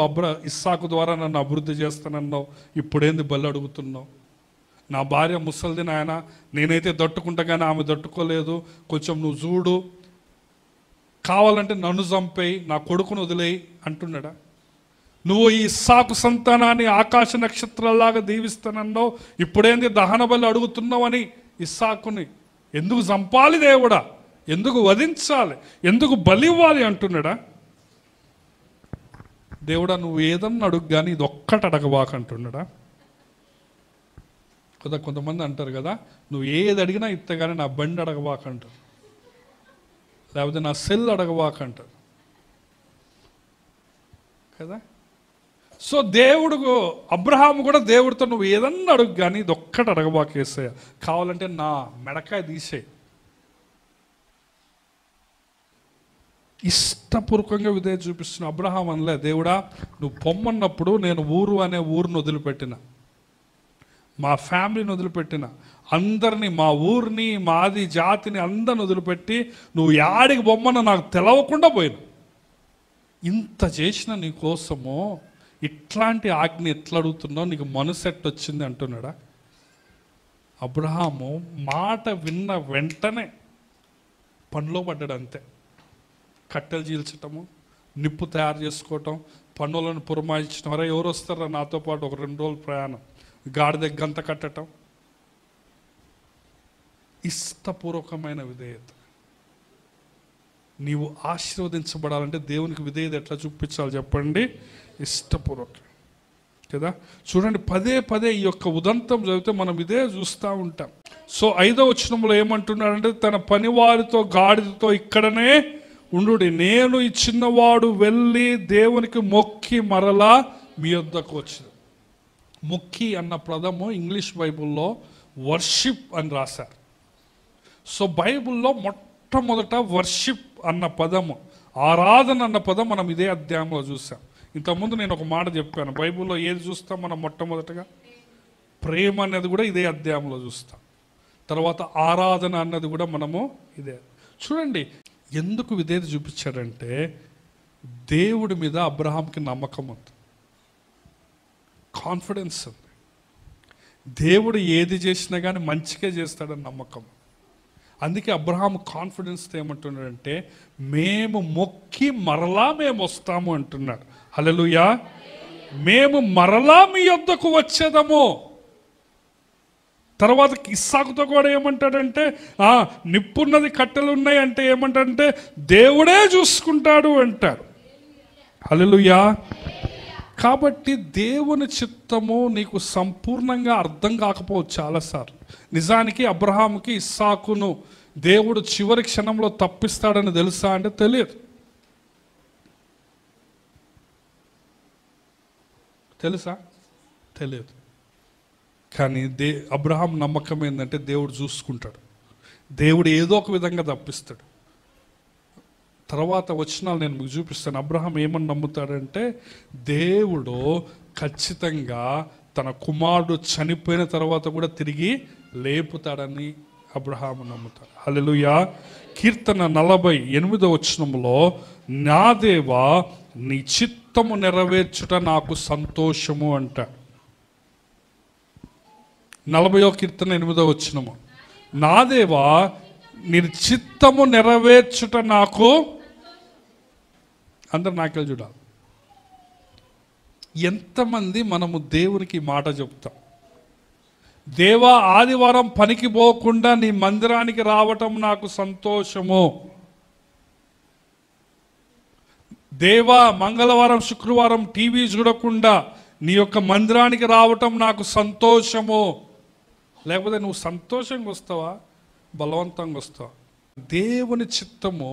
ఇస్సాకు ద్వారా నన్ను అభివృద్ధి చేస్తానన్నావు, ఇప్పుడేంది బలి అడుగుతున్నావు? నా భార్య ముసలిది నాయన, నేనైతే దట్టుకుంటా కానీ ఆమె దట్టుకోలేదు, కొంచెం నువ్వు చూడు, కావాలంటే నన్ను చంపేయి, నా కొడుకును వదిలేయి అంటున్నాడా? నువ్వు ఈ ఇస్సాకు సంతానాన్ని ఆకాశ నక్షత్రాల్లాగా దీవిస్తానన్నావు, ఇప్పుడేంది దహన బలి అడుగుతున్నావు అని ఇస్సాకుని ఎందుకు చంపాలి దేవుడా? ఎందుకు వధించాలి? ఎందుకు బలి ఇవ్వాలి అంటున్నాడా? దేవుడా నువ్వు ఏదన్నా అడుగు కానీ ఇది ఒక్కటి అడగవాకంటున్నాడా? కదా కొంతమంది అంటారు కదా, నువ్వు ఏది అడిగినా ఇస్తే కానీ నా బండి అడగవాకంటారు, లేకపోతే నా సెల్ అడగవాకంటారు కదా. సో దేవుడు, అబ్రహాము కూడా దేవుడితో నువ్వు ఏదన్నా అడుగు కానీ ఇది ఒక్కటి అడగబాకేసాయ, కావాలంటే నా మెడకాయ తీసేయి. ఇష్టపూర్వకంగా విధేయత చూపిస్తున్న అబ్రహాం అనలే, దేవుడా నువ్వు పొమ్మన్నప్పుడు నేను ఊరు అనే ఊరిని వదిలిపెట్టిన, మా ఫ్యామిలీని వదిలిపెట్టిన, అందరినీ, మా ఊరిని, మాది జాతిని అందరిని వదిలిపెట్టి నువ్వు యాడికి బొమ్మన నాకు తెలవకుండా పోయిన. ఇంత చేసిన నీ కోసము ఇట్లాంటి ఆజ్ఞ ఎట్లా అడుగుతున్నావు, నీకు మనసు ఎట్టొచ్చింది అంటున్నాడా? అబ్రహాము మాట విన్న వెంటనే పనిలో పడ్డాడు. అంతే. కట్టెలు చీల్చటము, నిప్పు తయారు చేసుకోవటం, పన్నులను పురమాయించడం, అరే ఎవరు వస్తారా నాతో పాటు ఒక 2 రోజులు ప్రయాణం, గాడిద గంత కట్టడం. ఇష్టపూర్వకమైన విధేయత. నీవు ఆశీర్వదించబడాలంటే దేవునికి విధేయత ఎట్లా చూపించాలి చెప్పండి? ఇష్టపూర్వకం కదా. చూడండి, పదే పదే ఈ యొక్క ఉదంతం చదివితే మనం ఇదే చూస్తూ ఉంటాం. సో 5వ వచనంలో ఏమంటున్నాడంటే తన పనివారితో గాడిదతో ఇక్కడనే ఉండు, నేను ఈ చిన్నవాడు వెళ్ళి దేవునికి మొక్కి మరలా మీ వద్దకు వచ్చింది. మొక్కి అన్న పదము ఇంగ్లీష్ బైబుల్లో వర్షిప్ అని రాశారు. సో బైబుల్లో మొట్టమొదట వర్షిప్ అన్న పదము, ఆరాధన అన్న పదం మనం ఇదే అధ్యాయంలో చూసాం. ఇంతకుముందు నేను ఒక మాట చెప్పాను, బైబుల్లో ఏది చూస్తాం మనం మొట్టమొదటగా? ప్రేమ అనేది కూడా ఇదే అధ్యాయంలో చూస్తాం. తర్వాత ఆరాధన అన్నది కూడా మనము ఇదే. చూడండి ఎందుకు విధేయత చూపించాడంటే దేవుడి మీద అబ్రహాంకి నమ్మకం ఉంది, కాన్ఫిడెన్స్ ఉంది. దేవుడు ఏది చేసినా కానీ మంచిగా చేస్తాడని నమ్మకం. అందుకే అబ్రహాం కాన్ఫిడెన్స్తో ఏమంటున్నాడంటే మేము మొక్కి మరలా మేము వస్తాము అంటున్నాడు. హల్లెలూయా. మేము మరలా మీ యొద్దకు వచ్చేదము. తర్వాత ఇస్సాకుతో కూడా ఏమంటాడంటే నిప్పున్నది కట్టెలు ఉన్నాయి అంటే ఏమంటాడంటే దేవుడే చూసుకుంటాడు అంటాడు. హల్లెలూయా. కాబట్టి దేవుని చిత్తము నీకు సంపూర్ణంగా అర్థం కాకపోవచ్చు చాలాసార్లు. నిజానికి అబ్రహాముకి ఇస్సాకును దేవుడు చివరి క్షణంలో తప్పిస్తాడని తెలుసా అంటే తెలియదు. తెలుసా? తెలియదు. కానీ అబ్రహాం నమ్మకం ఏంటంటే దేవుడు చూసుకుంటాడు, దేవుడు ఏదో ఒక విధంగా తప్పిస్తాడు. తర్వాత వచనాలు నేను మీకు చూపిస్తాను. అబ్రహాం ఏమని నమ్ముతాడంటే దేవుడు ఖచ్చితంగా తన కుమారుడు చనిపోయిన తర్వాత కూడా తిరిగి లేపుతాడని అబ్రహాం నమ్ముతాడు. హల్లెలూయా. కీర్తన 48వ వచనంలో నా దేవా నీ చిత్తము నెరవేర్చుట నాకు సంతోషము అంటాడు. 40వ కీర్తన 8వ వచనము, నా దేవా నీ చిత్తము నెరవేర్చుట నాకు. అందరు నాకెళ్ళి చూడాలి. ఎంతమంది మనము దేవునికి మాట చెప్తాం, దేవా ఆదివారం పనికి పోకుండా నీ మందిరానికి రావటం నాకు సంతోషము, దేవా మంగళవారం శుక్రవారం టీవీ చూడకుండా నీ యొక్క మందిరానికి రావటం నాకు సంతోషము. లేకపోతే నువ్వు సంతోషంగా వస్తావా, బలవంతంగా వస్తావా? దేవుని చిత్తము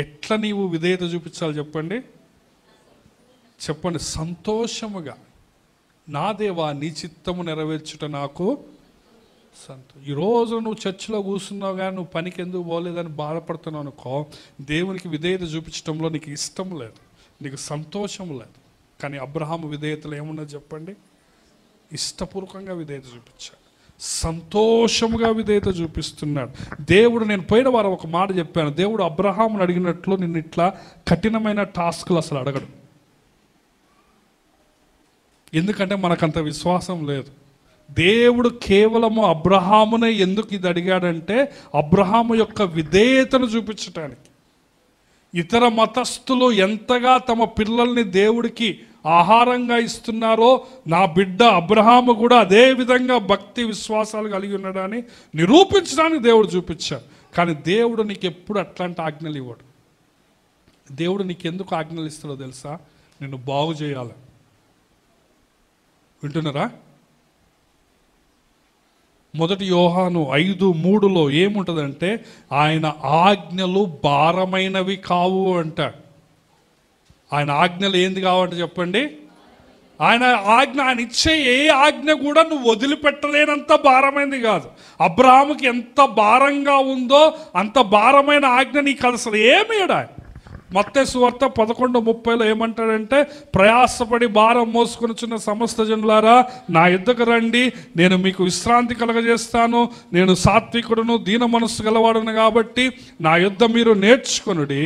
ఎట్లా నీవు విధేయత చూపించాలి చెప్పండి. సంతోషముగా. నా దేవా నీ చిత్తము నెరవేర్చుట నాకు ఈరోజు నువ్వు చర్చిలో కూర్చున్నావు కానీ నువ్వు పనికి ఎందుకు పోలేదని బాధపడుతున్నావు అనుకో, దేవునికి విధేయత చూపించడంలో నీకు ఇష్టం లేదు, నీకు సంతోషం లేదు. కానీ అబ్రహాము విధేయతలు ఏమున్నది చెప్పండి? ఇష్టపూర్వకంగా విధేయత చూపించాడు, సంతోషముగా విధేయత చూపిస్తున్నాడు. దేవుడు, నేను పోయిన వారం ఒక మాట చెప్పాను, దేవుడు అబ్రహామును అడిగినట్లు నిన్ను ఇట్లా కఠినమైన టాస్కులు అసలు అడగడు. ఎందుకంటే మనకంత విశ్వాసం లేదు. దేవుడు కేవలము అబ్రహామునే ఎందుకు ఇది అడిగాడంటే అబ్రహాము యొక్క విధేయతను చూపించటానికి. ఇతర మతస్థులు ఎంతగా తమ పిల్లల్ని దేవుడికి ఆహారంగా ఇస్తున్నారో నా బిడ్డ అబ్రహాము కూడా అదే విధంగా భక్తి విశ్వాసాలు కలిగి ఉన్నాడని నిరూపించడానికి దేవుడు చూపించాడు. కానీ దేవుడు నీకు ఎప్పుడు అట్లాంటి ఆజ్ఞలు ఇవ్వడు. దేవుడు నీకు ఎందుకు ఆజ్ఞలు ఇస్తాడో తెలుసా? నిన్ను బాగు చేయాలి. వింటున్నారా? 1 యోహాను 5:3 ఏముంటుందంటే ఆయన ఆజ్ఞలు భారమైనవి కావు అంటాడు. ఆయన ఆజ్ఞలు ఏంది కావంటే చెప్పండి, ఆయన ఇచ్చే ఏ ఆజ్ఞ కూడా నువ్వు వదిలిపెట్టలేనంత భారమైనది కాదు. అబ్రహాముకి ఎంత భారంగా ఉందో అంత భారమైన ఆజ్ఞ నీకు అసలు ఏమీడా. మత్తయి సువార్త 11:30 ఏమంటాడంటే ప్రయాసపడి భారం మోసుకొనిచున్న సమస్త జనులారా నా యుద్ధకు రండి, నేను మీకు విశ్రాంతి కలగజేస్తాను, నేను సాత్వికుడును దీన మనస్సు గలవాడును కాబట్టి నా యుద్ధ మీరు నేర్చుకొనుడి,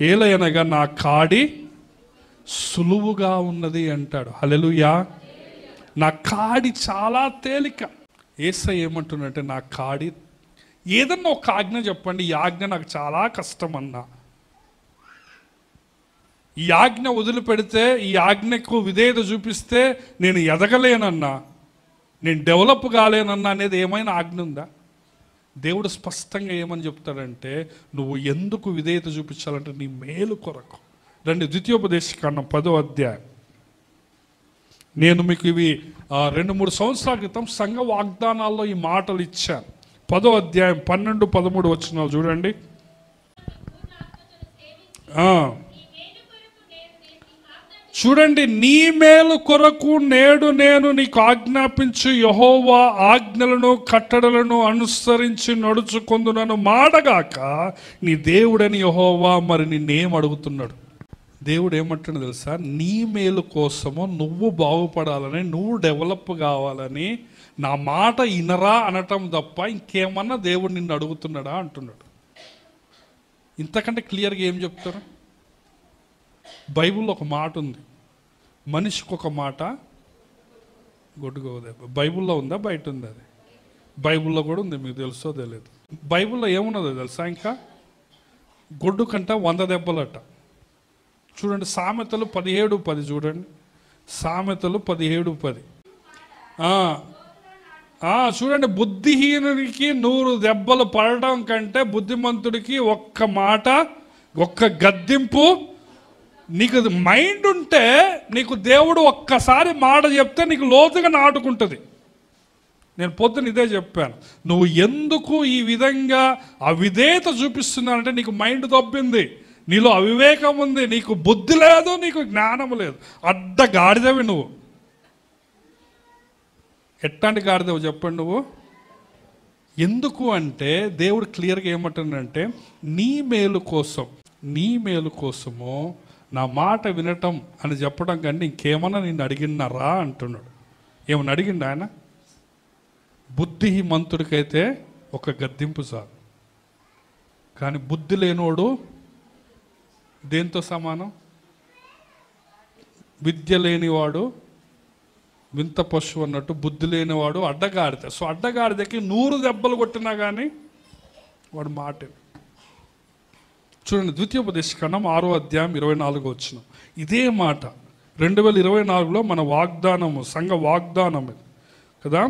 ఏలయనగా నా కాడి సులువుగా ఉన్నది అంటాడు. హల్లెలూయా. నా కాడి చాలా తేలిక. యేసయ్య ఏమంటున్నాడంటే నా కాడి, ఏదన్నా ఒక ఆజ్ఞ చెప్పండి, ఈ ఆజ్ఞ నాకు చాలా కష్టం అన్నా, ఈ ఆజ్ఞ వదిలిపెడితే, ఈ ఆజ్ఞకు విధేయత చూపిస్తే నేను ఎదగలేనన్నా, నేను డెవలప్ కాలేనన్నా అనేది ఏమైనా ఆజ్ఞ ఉందా? దేవుడు స్పష్టంగా ఏమని చెప్తాడంటే నువ్వు ఎందుకు విధేయత చూపించాలంటే నీ మేలు కొరకు. రండి ద్వితీయోపదేశకాండం 10వ అధ్యాయం. నేను మీకు ఇవి 2-3 సంవత్సరాల క్రితం సంఘ వాగ్దానాల్లో ఈ మాటలు ఇచ్చాను. 10వ అధ్యాయం 12-13 వచనాలు చూడండి. చూడండి, నీ మేలు కొరకు నేడు నేను నీకు ఆజ్ఞాపించు యెహోవా ఆజ్ఞలను కట్టడలను అనుసరించి నడుచుకొందునను మాడగాక నీ దేవుడని యెహోవా మరి నిన్నేం అడుగుతున్నాడు? దేవుడు ఏమంటున్నాడు తెలుసా? నీ మేలు కోసము నువ్వు బాగుపడాలని, నువ్వు డెవలప్ కావాలని నా మాట ఇనరా అనటం తప్ప ఇంకేమన్నా దేవుడు నిన్ను అడుగుతున్నాడా అంటున్నాడు. ఇంతకంటే క్లియర్గా ఏం చెప్తారు? బైబిల్లో ఒక మాట ఉంది, మనిషికి ఒక మాట గొడ్డుకోదే. బైబిల్లో ఉందా, బయట ఉంది? అది బైబిల్లో కూడా ఉంది, మీకు తెలుసో తెలియదు. బైబిల్లో ఏమున్నదో తెలుసా? ఇంకా గొడ్డు కంట 100 దెబ్బలట. చూడండి సామెతలు 17:10 చూడండి. సామెతలు 17:10. చూడండి, బుద్ధిహీనుడికి 100 దెబ్బలు పడడం కంటే బుద్ధిమంతుడికి ఒక్క మాట, ఒక్క గద్దింపు. నీకు మైండ్ ఉంటే నీకు దేవుడు ఒక్కసారి మాట చెప్తే నీకు లోతుగా నాటుకుంటుంది. నేను పొద్దున ఇదే చెప్పాను, నువ్వు ఎందుకు ఈ విధంగా అవిధేయత చూపిస్తున్నానంటే నీకు మైండ్ దొబ్బింది, నీలో అవివేకం ఉంది, నీకు బుద్ధి లేదు, నీకు జ్ఞానం లేదు. అడ్డగాడిదవి నువ్వు. ఎట్లాంటి గాడిదవు చెప్పండి నువ్వు? ఎందుకు అంటే దేవుడు క్లియర్గా ఏమంటుందంటే, నీ మేలు కోసము నా మాట వినటం అని చెప్పడం కంటే ఇంకేమన్నా నిన్ను అడిగినారా అంటున్నాడు. ఏమన్నా అడిగిండు ఆయన? బుద్ధిమంతుడికైతే ఒక గద్దింపు చాలు, కానీ బుద్ధి లేనోడు దేంతో సమానం? విద్య లేనివాడు వింత పశువు అన్నట్టు బుద్ధి లేనివాడు అడ్డగాడిద. సో అడ్డగాడిదకి 100 దెబ్బలు కొట్టినా కానీ వాడు మాట. చూడండి, ద్వితీయోపదేశకాండం 6వ అధ్యాయం 24వ వచనం. ఇదే మాట 2024లో మన వాగ్దానము, సంఘ వాగ్దానం కదా.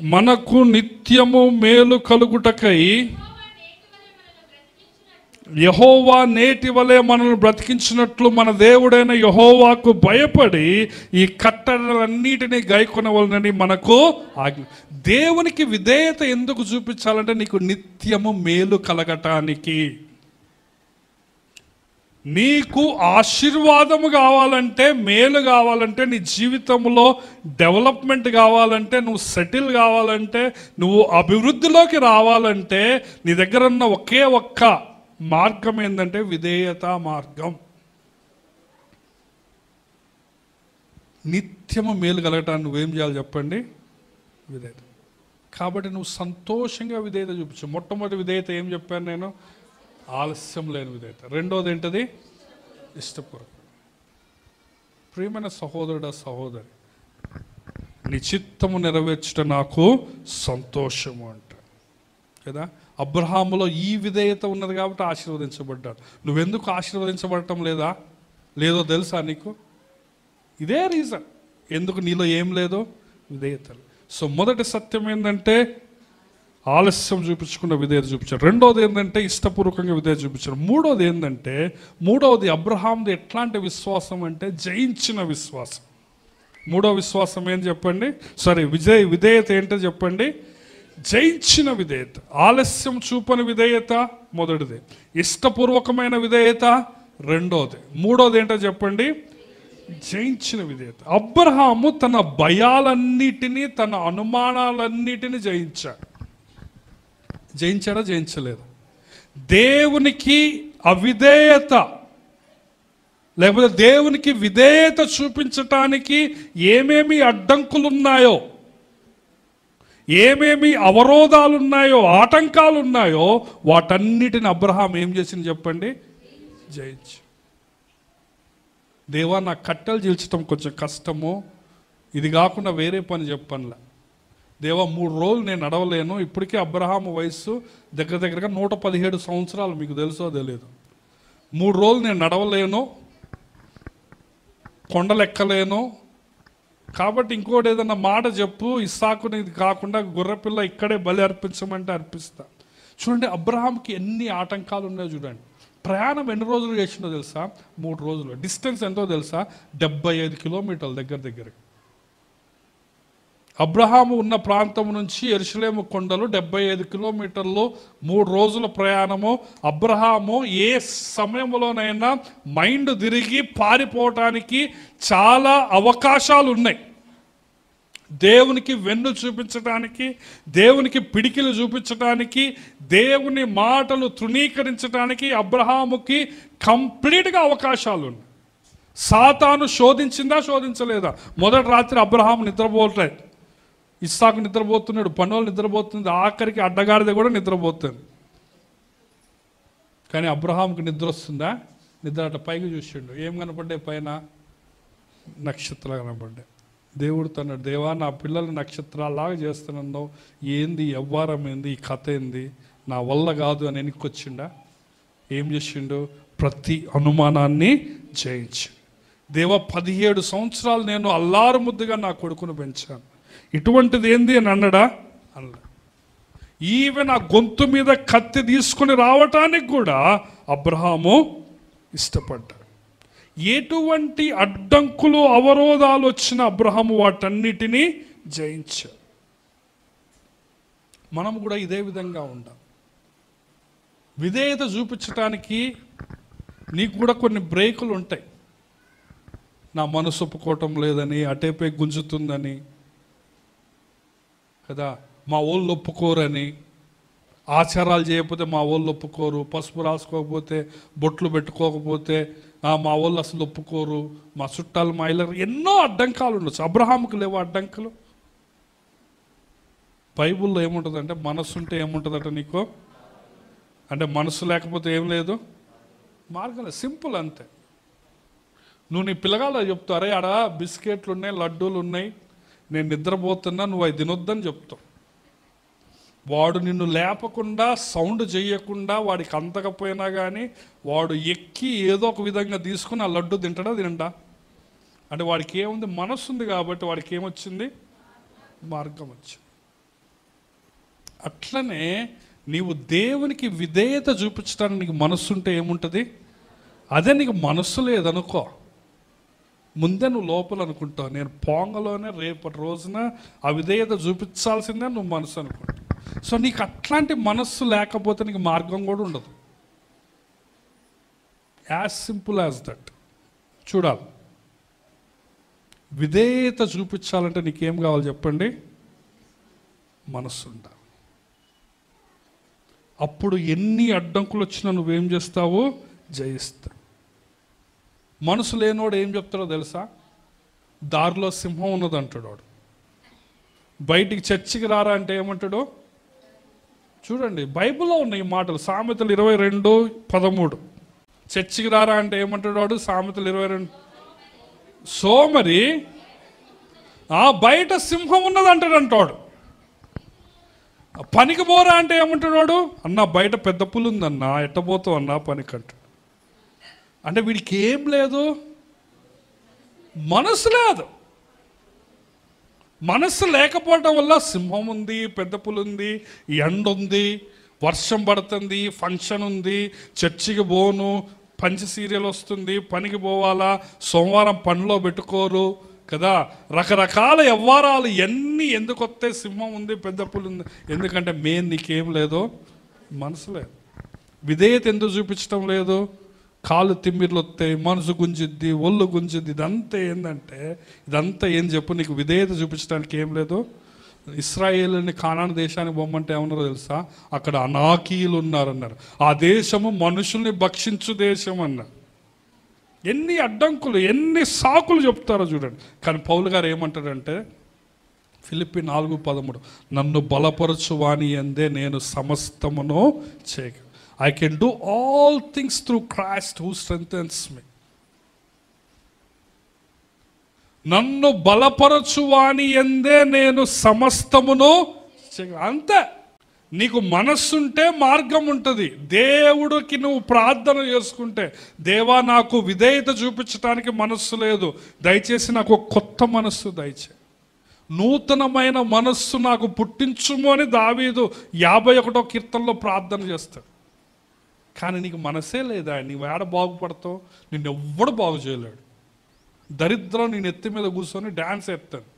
మనకు నిత్యము మేలు కలుగుటకై యెహోవా నేటి వలె మనల్ని బ్రతికించినట్లు మన దేవుడైన యెహోవాకు భయపడి ఈ కట్టడలన్నిటినీ గైకొనవలనని మనకు ఆజ్ఞ. దేవునికి విధేయత ఎందుకు చూపించాలంటే నీకు నిత్యము మేలు కలగటానికి. నీకు ఆశీర్వాదము కావాలంటే, మేలు కావాలంటే, నీ జీవితంలో డెవలప్మెంట్ కావాలంటే, నువ్వు సెటిల్ కావాలంటే, నువ్వు అభివృద్ధిలోకి రావాలంటే నీ దగ్గర ఉన్న ఒకే ఒక్క మార్గం ఏంటంటే విధేయత మార్గం. నిత్యము మేలు కలగటాన్ని నువ్వేం చేయాలి చెప్పండి? విధేయత. కాబట్టి నువ్వు సంతోషంగా విధేయత చూపించు. మొట్టమొదటి విధేయత ఏం చెప్పాను నేను? ఆలస్యం లేని విధేయత. రెండోది ఏంటది? ఇష్టపూర్వకం. ప్రియమైన సహోదరుడా, సహోదరి, నీ చిత్తము నెరవేర్చుట నాకు సంతోషము అంట కదా. అబ్రహాములో ఈ విధేయత ఉన్నది కాబట్టి ఆశీర్వదించబడ్డాడు. నువ్వెందుకు ఆశీర్వదించబడటం లేదో తెలుసా నీకు? ఇదే రీజన్ ఎందుకు నీలో ఏం లేదో, విధేయత. సో మొదటి సత్యం ఏంటంటే ఆలస్యం చూపించకుండా విధేయత చూపించాడు. రెండోది ఏంటంటే ఇష్టపూర్వకంగా విధేయత చూపించాడు. మూడవది అబ్రహాంది ఎట్లాంటి విశ్వాసం అంటే జయించిన విశ్వాసం. మూడో విశ్వాసం ఏం చెప్పండి? విధేయత ఏంటో చెప్పండి? జయించిన విధేయత. ఆలస్యం చూపని విధేయత మొదటిది, ఇష్టపూర్వకమైన విధేయత రెండోది, మూడోది ఏంటో చెప్పండి? జయించిన విధేయత. అబ్రహాము తన భయాలన్నిటినీ, తన అనుమానాలన్నిటినీ జయించాడా? జయించలేదు. దేవునికి అవిధేయత లేకపోతే దేవునికి విధేయత చూపించటానికి ఏమేమి అడ్డంకులు ఉన్నాయో, ఏమేమి అవరోధాలు ఉన్నాయో, ఆటంకాలు ఉన్నాయో, వాటన్నిటిని అబ్రహాం ఏం చేసింది చెప్పండి? జయించి. దేవా, నా కట్టెలు చీల్చడం కొంచెం కష్టము, ఇది కాకుండా వేరే పని చెప్పనులే. దేవా, 3 రోజులు నేను నడవలేను. ఇప్పటికే అబ్రహాము వయస్సు దగ్గరగా 117 సంవత్సరాలు. మీకు తెలుసో తెలియదు. 3 రోజులు నేను నడవలేను, కొండలెక్కలేను, కాబట్టి ఇంకోటి ఏదన్నా మాట చెప్పు, ఇస్సాకుని కాకుండా గొర్రెపిల్ల ఇక్కడే బలి అర్పించమంటే అర్పిస్తా. చూడండి, అబ్రహాంకి ఎన్ని ఆటంకాలు ఉన్నాయో చూడండి. ప్రయాణం ఎన్ని రోజులు చేసిందో తెలుసా? 3 రోజులు. డిస్టెన్స్ ఎంతో తెలుసా? 75 కిలోమీటర్లు దగ్గర. అబ్రహాము ఉన్న ప్రాంతం నుంచి యెరూషలేము కొండలు 75 కిలోమీటర్లు, 3 రోజుల ప్రయాణము. అబ్రహాము ఏ సమయంలోనైనా మైండ్ తిరిగి పారిపోవటానికి చాలా అవకాశాలు ఉన్నాయి. దేవునికి వెన్ను చూపించడానికి, దేవునికి పిడికిలు చూపించడానికి, దేవుని మాటలు తృణీకరించడానికి అబ్రహాముకి కంప్లీట్గా అవకాశాలు ఉన్నాయి. సాతాను శోధించలేదా? మొదటి రాత్రి అబ్రహాము నిద్రపోవట్లేదు, ఇస్సాకు నిద్రపోతున్నాడు, పనులు నిద్రపోతుంది, ఆఖరికి అడ్డగాడిద కూడా నిద్రపోతుంది. కానీ అబ్రహాంకి నిద్ర వస్తుందా? నిద్ర అట్లా పైకి చూసిండు. ఏం కనపడ్డాయి? పైన నక్షత్రాలు కనపడ్డాయి. దేవుడు తన్నాడు, దేవా, నా పిల్లలు నక్షత్రాలాగా చేస్తున్నావు, ఏంది వ్యవహారం ఏంది, ఈ కథ ఏంది, నా వల్ల కాదు అని వెనక్కొచ్చిండా? ఏం చేసిండు? ప్రతి అనుమానాన్ని జయించి. దేవా 17 సంవత్సరాలు నేను అల్లారు ముద్దుగా నా కొడుకును పెంచాను, ఇటువంటిది ఏంది అని అన్నడా? అన్న. ఈవెన్ ఆ గొంతు మీద కత్తి తీసుకుని రావటానికి కూడా అబ్రహాము ఇష్టపడ్డాడు. ఎటువంటి అడ్డంకులు అవరోధాలు వచ్చిన అబ్రహాము వాటన్నిటినీ జయించాడు. మనం కూడా ఇదే విధంగా ఉండాలి. విధేయత చూపించడానికి నీకు కూడా కొన్ని బ్రేకులు ఉంటాయి. నా మనసు ఒప్పుకోవటం లేదని, అటేపై గుంజుతుందని కదా, మా వాళ్ళు ఒప్పుకోరని, ఆచారాలు చేయకపోతే మా వాళ్ళు ఒప్పుకోరు, పసుపు రాసుకోకపోతే, బొట్లు పెట్టుకోకపోతే మా వాళ్ళు అసలు ఒప్పుకోరు, మా చుట్టాలు మా ఇళ్ళ, ఎన్నో అడ్డంకాలు ఉండొచ్చు. అబ్రహాముకు లేవు అడ్డంకులు. బైబుల్లో ఏముంటుందంటే మనసు ఉంటే ఏముంటుందట నీకు, అంటే మనసు లేకపోతే ఏం లేదు, మార్గం లేదు, సింపుల్ అంతే. నువ్వు నీ పిల్లగాళ్ళ చెప్తావు, అరే ఆడ బిస్కెట్లు ఉన్నాయి, లడ్డూలు ఉన్నాయి, నేను నిద్రపోతున్నా, నువ్వు అవి తినొద్దని చెప్తావు. వాడు నిన్ను లేపకుండా, సౌండ్ చేయకుండా, వాడికి అందకపోయినా కానీ వాడు ఎక్కి ఏదో ఒక విధంగా తీసుకుని ఆ లడ్డు తినడా? అంటే వాడికి ఏముంది, మనసు ఉంది కాబట్టి వాడికి ఏమొచ్చింది, మార్గం వచ్చింది. అట్లనే నీవు దేవునికి విధేయత చూపించడానికి నీకు మనస్సు ఉంటే ఏముంటుంది, అదే నీకు మనస్సు లేదనుకో, ముందే నువ్వు లోపల అనుకుంటావు నేను పోంగలోనే రేపటి రోజున ఆ విధేయత చూపించాల్సిందే నువ్వు మనసు అనుకుంటావు. సో నీకు అట్లాంటి మనస్సు లేకపోతే నీకు మార్గం కూడా ఉండదు. As simple as that. చూడాలి, విధేయత చూపించాలంటే నీకేం కావాలి చెప్పండి, మనస్సు ఉండాలి. అప్పుడు ఎన్ని అడ్డంకులు వచ్చినా నువ్వేం చేస్తావు, జయిస్తావు. మనసు లేనోడు ఏం చెప్తాడో తెలుసా, దారిలో సింహం ఉన్నది అంటాడు వాడు. బయటికి చర్చికి రారా అంటే ఏమంటాడు, చూడండి బైబిల్లో ఉన్నాయి మాటలు. సామెతలు 22:13. చర్చికి రారా అంటే ఏమంటాడు వాడు, సామెతలు 22. సోమరి బయట సింహం ఉన్నది అంటాడు. పనికి పోరా అంటే ఏమంటాడు వాడు, అన్న బయట పెద్ద పులు ఉందన్నా, ఎట్టబోతావు అన్నా పనికి అంటాడు. అంటే వీడికి ఏం లేదు, మనసు లేదు. మనస్సు లేకపోవటం వల్ల సింహం ఉంది, పెద్ద పులు ఉంది, ఎండ ఉంది, వర్షం పడుతుంది, ఫంక్షన్ ఉంది, చర్చికి పోను, పంచి సీరియల్ వస్తుంది, పనికి పోవాలా, సోమవారం పనిలో పెట్టుకోరు కదా, రకరకాల వ్యవహారాలు ఎన్ని ఎందుకు వస్తాయి, సింహం ఉంది, పెద్ద పులు ఉంది, ఎందుకంటే మెయిన్ నీకేం లేదు, మనసు లేదు. విధేయత ఎందుకు చూపించడం లేదు, కాళ్ళు తిమ్మిర్లు వస్తాయి, మనసు గుంజిద్ది, ఒళ్ళు గుంజిద్ది, ఇదంతా ఏంటంటే ఇదంతా ఏం చెప్పు, నీకు విధేయత చూపించడానికి ఏం లేదు. ఇశ్రాయేలుని కానాను దేశానికి పొమ్మంటే ఏమన్నారో తెలుసా, అక్కడ అనాకీయులు ఉన్నారన్నారు. ఆ దేశము మనుషుల్ని భక్షించు దేశం అన్నారు. ఎన్ని అడ్డంకులు, ఎన్ని సాకులు చెప్తారో చూడండి. కానీ పౌలు గారు ఏమంటాడంటే ఫిలిప్పీ 4:13, నన్ను బలపరచు వాని యందే నేను సమస్తమును చేయగలను. I can do all things through Christ who strengthens me. నన్ను బలపరచు వాని యందే నేను సమస్తమును చేయగలను. అంతే. నీకు మనస్సుంటే మార్గం ఉంటుంది. దేవుడికి నువ్వు ప్రార్థన చేసుకుంటే, దేవా నాకు విధేయత చూపించడానికి మనస్సు లేదు, దయచేసి నాకు కొత్త మనస్సు దయచే, నూతనమైన మనస్సు నాకు పుట్టించుము అని దావీదు 51వ కీర్తనలో ప్రార్థన చేస్తాడు. కానీ నీకు మనసే లేదా, నీవు ఏడ బాగుపడతావు, నిన్ను ఎవ్వడు బాగు చేయలేడు. దరిద్రం నేను ఎత్తి మీద కూర్చొని డ్యాన్స్ ఎత్తాను,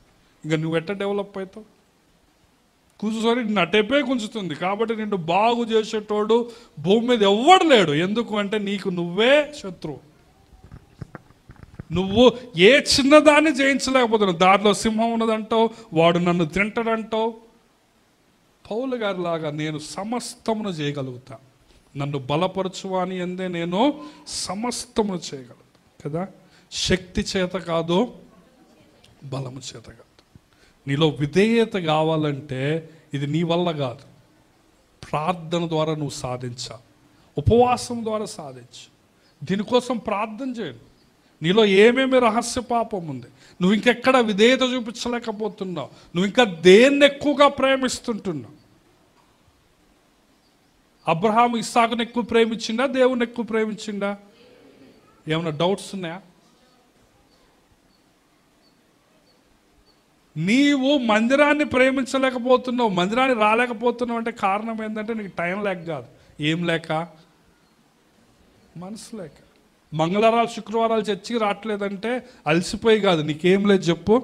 ఇంకా నువ్వు ఎట్ట డెవలప్ అవుతావు, కూర్చొని నిన్ను అటేపే గుంజుతుంది. కాబట్టి నిన్ను బాగు చేసేటోడు భూమి మీద ఎవ్వడు లేడు. ఎందుకు అంటే నీకు నువ్వే శత్రువు. నువ్వు ఏ చిన్నదాన్ని జయించలేకపోతున్నావు. దారిలో సింహం ఉన్నదంటావు, వాడు నన్ను తింటాడంటావు. పౌలు గారి లాగా నేను సమస్తమును చేయగలుగుతా, నన్ను బలపరచువాని అందే నేను సమస్తమును చేయగలను కదా. శక్తి చేత కాదు, బలము చేత కాదు. నీలో విధేయత కావాలంటే ఇది నీ వల్ల కాదు, ప్రార్థన ద్వారా నువ్వు సాధించాలి, ఉపవాసం ద్వారా సాధించు. దీనికోసం ప్రార్థన చేయండి. నీలో ఏమేమి రహస్య పాపం ఉంది, నువ్వు ఇంకెక్కడ విధేయత చూపించలేకపోతున్నావు, నువ్వు ఇంకా దేన్ని ఎక్కువగా ప్రేమిస్తుంటున్నావు. అబ్రహాము ఇస్సాకుని ఎక్కువ ప్రేమించిండా, దేవుని ఎక్కువ ప్రేమించిండా? ఏమన్నా డౌట్స్ ఉన్నాయా? నీవు మందిరాన్ని ప్రేమించలేకపోతున్నావు, మందిరాన్ని రాలేకపోతున్నావు అంటే కారణం ఏంటంటే నీకు టైం లేక కాదు. ఏం లేక? మనసు లేక. మంగళవారాలు శుక్రవారాలు చర్చికి రావట్లేదంటే అలసిపోయి కాదు, నీకేం లేదు చెప్పు.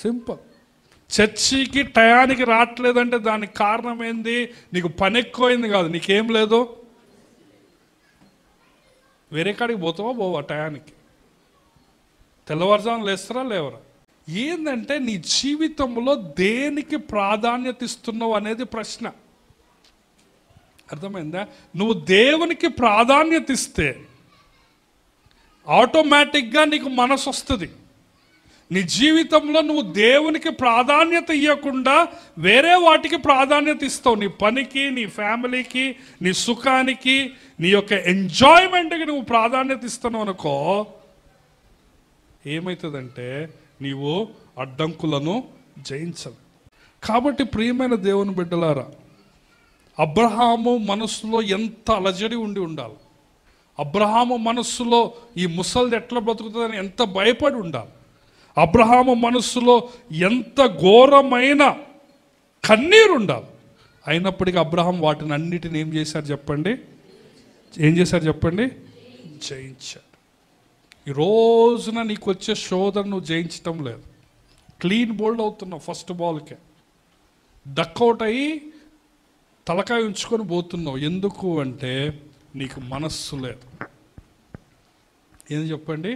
సింపుల్. చర్చికి టయానికి రావట్లేదంటే దానికి కారణం ఏంది? నీకు పని ఎక్కువైంది కాదు, నీకేం లేదు. వేరే కాడికి పోవా టయానికి? తెల్లవారుజామున లేస్తారా లేవరా? ఏంటంటే నీ జీవితంలో దేనికి ప్రాధాన్యత ఇస్తున్నావు అనేది ప్రశ్న. అర్థమైందా? నువ్వు దేవునికి ప్రాధాన్యత ఇస్తే ఆటోమేటిక్గా నీకు మనసు వస్తుంది. నీ జీవితంలో నువ్వు దేవునికి ప్రాధాన్యత ఇవ్వకుండా వేరే వాటికి ప్రాధాన్యత ఇస్తావు. నీ పనికి, నీ ఫ్యామిలీకి, నీ సుఖానికి, నీ యొక్క ఎంజాయ్మెంట్కి నువ్వు ప్రాధాన్యత ఇస్తున్నావు అనుకో, ఏమవుతుందంటే నీవు అడ్డంకులను జయించవు. కాబట్టి ప్రియమైన దేవుని బిడ్డలారా, అబ్రహాము మనస్సులో ఎంత అలజడి ఉండాలి. అబ్రహాము మనస్సులో ఈ ముసలిది ఎట్లా బ్రతుకుతుందని ఎంత భయపడి ఉండాలి. అబ్రహాము మనస్సులో ఎంత ఘోరమైన కన్నీరు ఉండాలి. అయినప్పటికీ అబ్రహాం వాటిని అన్నిటిని ఏం చేశారు చెప్పండి? జయించాడు. ఈ రోజున నీకు వచ్చే శోధన నువ్వు జయించటం లేదు. క్లీన్ బోల్డ్ అవుతున్నావు. ఫస్ట్ బాల్కే డక్అవుట్ అయ్యి తలకాయ ఉంచుకొని పోతున్నావు. ఎందుకు అంటే నీకు మనస్సు లేదు. ఏంది చెప్పండి?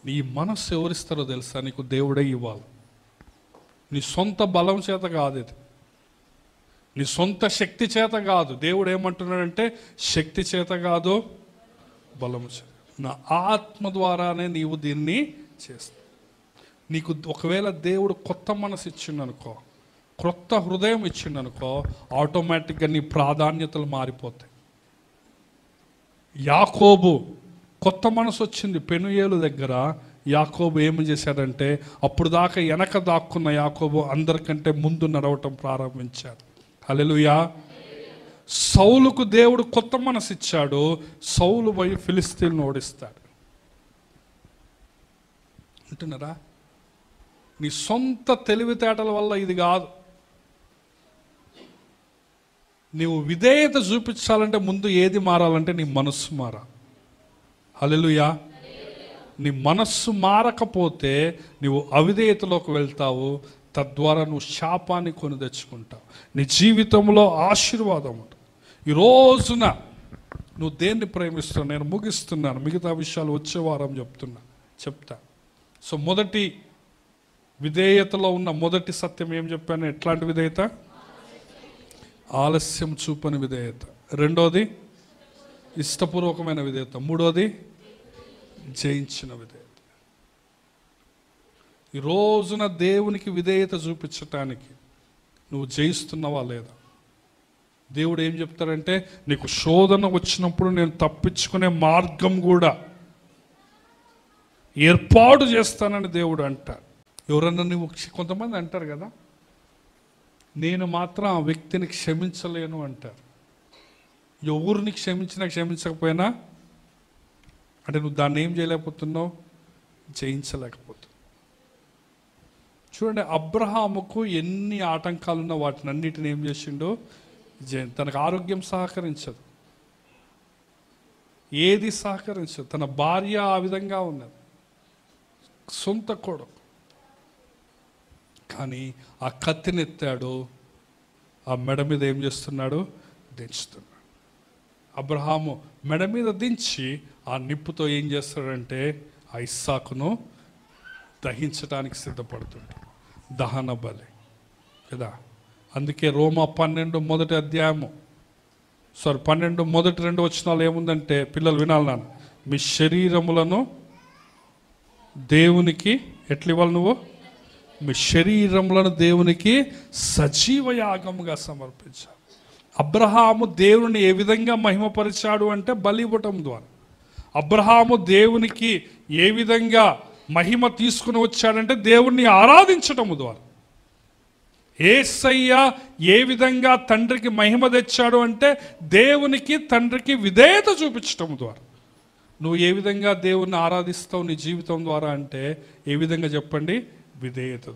నీ మనస్సు ఎవరిస్తారో తెలుసా? నీకు దేవుడే ఇవ్వాలి. నీ సొంత బలం చేత కాదు, ఇది నీ సొంత శక్తి చేత కాదు. దేవుడు ఏమంటున్నాడంటే శక్తి చేత కాదు, బలము చేత, నా ఆత్మ ద్వారానే నీవు దీన్ని చేస్తావు. నీకు ఒకవేళ దేవుడు కొత్త మనసు ఇచ్చిండనుకో, క్రొత్త హృదయం ఇచ్చిండనుకో, ఆటోమేటిక్గా నీ ప్రాధాన్యతలు మారిపోతాయి. యాకోబు కొత్త మనసు వచ్చింది పెనుయేలు దగ్గర. యాకోబు ఏమి చేశాడంటే అప్పుడు దాకా వెనక దాక్కున్న యాకోబు అందరికంటే ముందు నడవటం ప్రారంభించాడు. హల్లెలూయా. సౌలుకు దేవుడు కొత్త మనసు ఇచ్చాడు. సౌలు పోయి ఫిలిస్తీన్ను ఓడిస్తాడు. అంటున్నారా? నీ సొంత తెలివితేటల వల్ల ఇది కాదు. నీవు విధేయత చూపించాలంటే ముందు ఏది మారాలంటే నీ మనస్సు మారాలి. హల్లెలూయా. నీ మనస్సు మారకపోతే నువ్వు అవిధేయతలోకి వెళ్తావు. తద్వారా నువ్వు శాపాన్ని కొని తెచ్చుకుంటావు. నీ జీవితంలో ఆశీర్వాదం ఉంటుంది. ఈ రోజున నువ్వు దేన్ని ప్రేమిస్తున్నావు? నేను ముగిస్తున్నాను, మిగతా విషయాలు వచ్చే వారం చెప్తా. సో మొదటి విధేయతలో ఉన్న మొదటి సత్యం ఏం చెప్పాను? ఎట్లాంటి విధేయత? ఆలస్యం చూపని విధేయత. రెండోది ఇష్టపూర్వకమైన విధేయత. మూడోది జయించిన విధేయత. ఈ రోజున దేవునికి విధేయత చూపించటానికి నువ్వు జయిస్తున్నావా లేదా? దేవుడు ఏం చెప్తాడంటే నీకు శోధన వచ్చినప్పుడు నేను తప్పించుకునే మార్గం కూడా ఏర్పాటు చేస్తానని దేవుడు అంటాడు. ఎవరన్నా నువ్వు కొంతమంది అంటారు కదా, నేను మాత్రం ఆ వ్యక్తిని క్షమించలేను అంటారు. ఎవరిని క్షమించకపోయినా అంటే నువ్వు దాన్ని ఏం చేయలేకపోతున్నావు? జయించలేకపోతున్నావు. చూడండి, అబ్రహాముకు ఎన్ని ఆటంకాలున్నా వాటిని అన్నిటిని ఏం చేసిండో తనకు ఆరోగ్యం సహకరించదు, ఏది సహకరించదు. తన భార్య ఆ విధంగా ఉన్నది, సొంత కొడుకు. కానీ ఆ కత్తినెత్తాడు, ఆ మెడ మీద ఏం చేస్తున్నాడు? దించుతున్నాడు. అబ్రహాము మెడ మీద దించి ఆ నిప్పుతో ఏం చేస్తాడంటే ఆ ఇస్సాకును దహించడానికి సిద్ధపడుతుంటాడు. దహన బలి కదా. అందుకే రోమా 12 మొదటి అధ్యాయము 12 మొదటి 2 వచనాలు ఏముందంటే, పిల్లలు వినాలి నాన్న, మీ శరీరములను దేవునికి ఎట్లా ఇవ్వాలి? నువ్వు మీ శరీరములను దేవునికి సజీవ యాగముగా సమర్పించాలి. అబ్రహాము దేవుని ఏ విధంగా మహిమపరిచాడు అంటే బలి ఇవ్వటం ద్వారా. అబ్రహాము దేవునికి ఏ విధంగా మహిమ తీసుకుని వచ్చాడంటే దేవుణ్ణి ఆరాధించటము ద్వారా. యేసయ్య ఏ విధంగా తండ్రికి మహిమ తెచ్చాడు అంటే దేవునికి తండ్రికి విధేయత చూపించటం ద్వారా. నువ్వు ఏ విధంగా దేవుణ్ణి ఆరాధిస్తావు నీ జీవితం ద్వారా అంటే ఏ విధంగా చెప్పండి? విధేయత.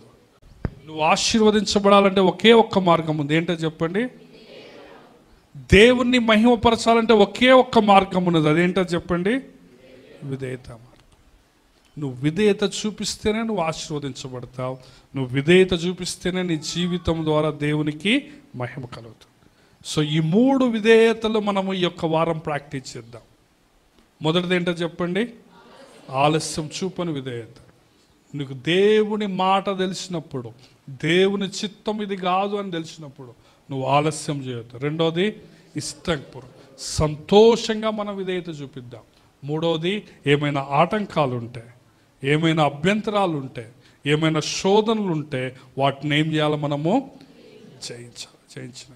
నువ్వు ఆశీర్వదించబడాలంటే ఒకే ఒక్క మార్గం ఉంది. ఏంటో చెప్పండి? దేవుణ్ణి మహిమపరచాలంటే ఒకే ఒక్క మార్గం ఉన్నది. అదేంటో చెప్పండి? విధేయత మార్గం. నువ్వు విధేయత చూపిస్తేనే నువ్వు ఆశీర్వదించబడతావు. నువ్వు విధేయత చూపిస్తేనే నీ జీవితం ద్వారా దేవునికి మహిమ కలుగుతుంది. సో ఈ 3 విధేయతలు మనము ఈ యొక్క వారం ప్రాక్టీస్ చేద్దాం. మొదటిది ఏంటో చెప్పండి? ఆలస్యం చూపని విధేయత. నీకు దేవుని మాట తెలిసినప్పుడు, దేవుని చిత్తం ఇది కాదు అని తెలిసినప్పుడు నువ్వు ఆలస్యం చేయొద్దు. రెండోది ఇష్టపూర్వకం సంతోషంగా మనం విధేయత చూపిద్దాం. మూడోది ఏమైనా ఆటంకాలు ఉంటే, ఏమైనా అభ్యంతరాలు ఉంటే, ఏమైనా శోధనలు ఉంటే వాటిని ఏం చేయాలి? మనము జయించిన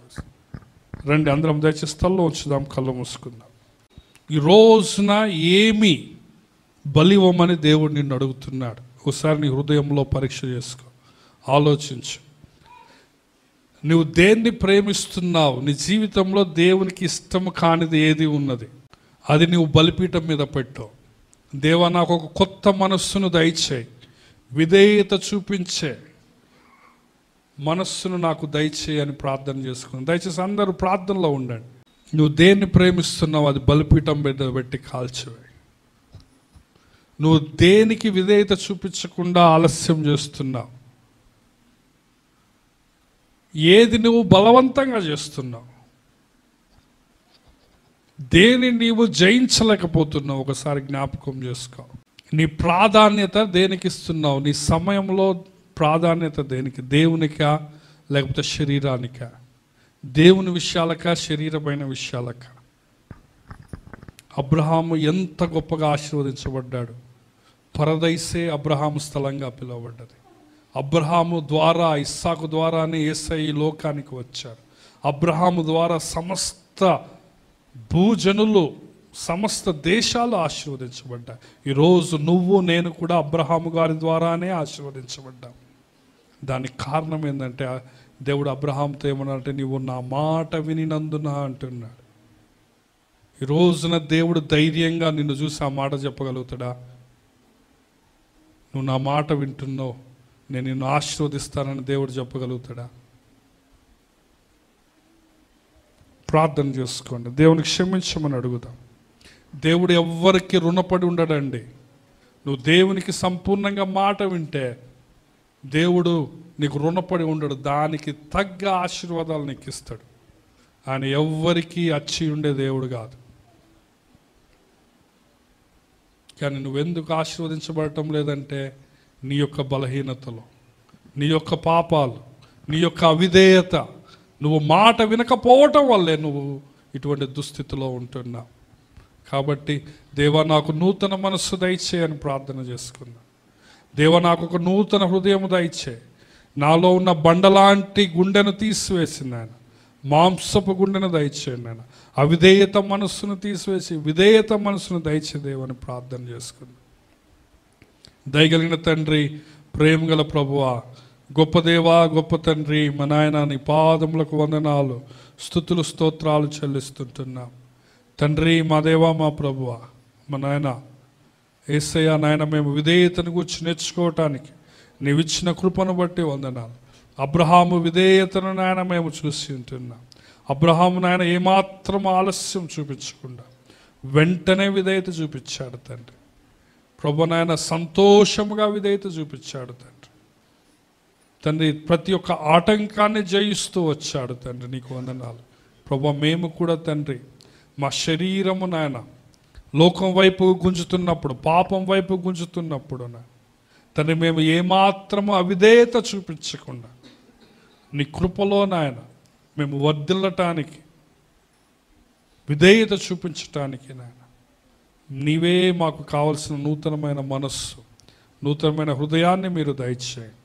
రండి అందరం దయచేసి స్థలంలో ఉంచుదాం, కళ్ళు మూసుకుందాం. ఈ రోజున ఏమి బలి ఇవ్వమని దేవుడు నిన్ను అడుగుతున్నాడు? ఒకసారి నీ హృదయంలో పరీక్ష చేసుకో, ఆలోచించు. నువ్వు దేన్ని ప్రేమిస్తున్నావు? నీ జీవితంలో దేవునికి ఇష్టం కానిది ఏది ఉన్నది? అది నువ్వు బలిపీఠం మీద పెట్టు. దేవా, నాకు ఒక కొత్త మనస్సును దయచేయి, విధేయత చూపించే మనస్సును నాకు దయచేయి అని ప్రార్థన చేసుకుని దయచేసి అందరూ ప్రార్థనలో ఉండండి. నువ్వు దేన్ని ప్రేమిస్తున్నావు అది బలిపీఠం మీద పెట్టి కాల్చివేయి. నువ్వు దేనికి విధేయత చూపించకుండా ఆలస్యం చేస్తున్నావు? ఏది నువ్వు బలవంతంగా చేస్తున్నావు? దేని నీవు జయించలేకపోతున్నావు? ఒకసారి జ్ఞాపకం చేసుకో. నీ ప్రాధాన్యత దేనికి ఇస్తున్నావు? నీ సమయంలో ప్రాధాన్యత దేనికి? దేవునికా లేకపోతే శరీరానికా? దేవుని విషయాలకా శరీరమైన విషయాలకా? అబ్రహాము ఎంత గొప్పగా ఆశీర్వదించబడ్డాడు. పరదైసే అబ్రహాము స్థలంగా పిలువబడ్డది. అబ్రహాము ద్వారా, ఇస్సాకు ద్వారానే యేసయ్య ఈ లోకానికి వచ్చారు. అబ్రహాము ద్వారా సమస్త భూజనులు, సమస్త దేశాలు ఆశీర్వదించబడ్డాయి. ఈరోజు నువ్వు నేను కూడా అబ్రహాము గారి ద్వారానే ఆశీర్వదించబడ్డాం. దానికి కారణం ఏంటంటే దేవుడు అబ్రహాంతో ఏమన్నాడంటే, నీవు నా మాట వినినందున అంటున్నాడు. ఈ రోజున దేవుడు ధైర్యంగా నిన్ను చూసి ఆ మాట చెప్పగలుగుతాడా? నువ్వు నా మాట వింటున్నావు, నేను నిన్ను ఆశీర్వదిస్తానని దేవుడు చెప్పగలుగుతాడా? ప్రార్థన చేసుకోండి, దేవునికి క్షమించమని అడుగుదాం. దేవుడు ఎవ్వరికి రుణపడి ఉండడండి. నువ్వు దేవునికి సంపూర్ణంగా మాట వింటే దేవుడు నీకు రుణపడి ఉండడు, దానికి తగ్గ ఆశీర్వాదాలు నీకు ఇస్తాడు. ఆయన ఎవ్వరికీ అచ్చి ఉండే దేవుడు కాదు. కానీ నువ్వెందుకు ఆశీర్వదించబడటం లేదంటే నీ యొక్క బలహీనతలు, నీ యొక్క పాపాలు, నీ యొక్క అవిధేయత, నువ్వు మాట వినకపోవటం వల్లే నువ్వు ఇటువంటి దుస్థితిలో ఉంటున్నావు. కాబట్టి దేవా, నాకు నూతన మనస్సు దయచేయని ప్రార్థన చేసుకున్నా. దేవా, నాకు ఒక నూతన హృదయం దయచే. నాలో ఉన్న బండలాంటి గుండెను తీసివేసింది ఆయన, మాంసపు గుండెను దయచేయండి ఆయన. అవిధేయత మనస్సును తీసివేసి విధేయత మనస్సును దయచేదేవని ప్రార్థన చేసుకుంది. దయగలిగిన తండ్రి, ప్రేమగల ప్రభువా, గొప్ప దేవా, గొప్ప తండ్రి, మా నాయన నీ పాదములకు వందనాలు, స్తుతులు, స్తోత్రాలు చెల్లిస్తుంటున్నాం తండ్రి. మా దేవా, మా ప్రభువా, మా నాయన యేసయ్య నాయన, మేము విధేయతను గురించి నేర్చుకోవటానికి నీవిచ్చిన కృపను బట్టి వందనాలు. అబ్రహాము విధేయతను నాయన మేము చూసి ఉంటున్నాం. అబ్రహాము నాయన ఏమాత్రం ఆలస్యం చూపించకుండా వెంటనే విధేయత చూపించాడు తండ్రి. ప్రభు నాయన సంతోషముగా విధేయత చూపించాడు తండ్రి. తండ్రి ప్రతి ఒక్క ఆటంకాన్ని జయిస్తూ వచ్చాడు తండ్రి. నీకు వందనాలు ప్రభు. మేము కూడా తండ్రి మా శరీరము నాయన లోకం వైపు గుంజుతున్నప్పుడు, పాపం వైపు గుంజుతున్నప్పుడు తండ్రి మేము ఏమాత్రము అవిధేయత చూపించకుండా నీ కృపలో నాయన మేము వర్ధిల్లటానికి, విధేయత చూపించటానికి నాయన నీవే మాకు కావలసిన నూతనమైన మనస్సు, నూతనమైన హృదయాన్ని మీరు దయచేయండి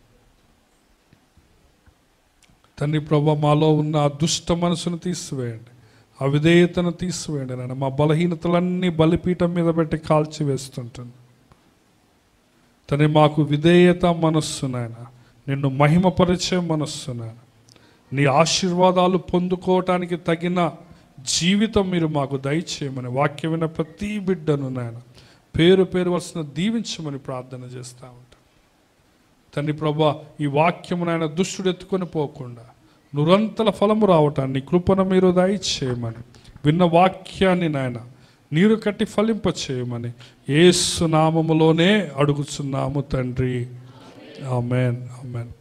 తండ్రి. ప్రభు, మాలో ఉన్న ఆ దుష్ట మనసును తీసివేయండి, అవిధేయతను తీసివేయండి నాయన. మా బలహీనతలన్నీ బలిపీఠం మీద పెట్టి కాల్చి వేస్తుంటుంది తండ్రి. మాకు విధేయత మనస్సు నాయన, నిన్ను మహిమపరిచే మనస్సు నాయన, నీ ఆశీర్వాదాలు పొందుకోవటానికి తగిన జీవితం మీరు మాకు దయచేయమని వాక్యం విన్న ప్రతి బిడ్డను నాయన పేరు పేరు వలసిన దీవించమని ప్రార్థన చేస్తూ ఉంటాం తండ్రి ప్రభా, ఈ వాక్యము నాయన దుష్టుడు ఎత్తుకొని పోకుండా నురంతల ఫలము రావటాన్ని కృపను మీరు దయచేయమని, విన్న వాక్యాన్ని నాయన నీరు కట్టి ఫలింప చేయమని యేసు నామములోనే అడుగుచున్నాము తండ్రి. ఆమేన్, ఆమేన్.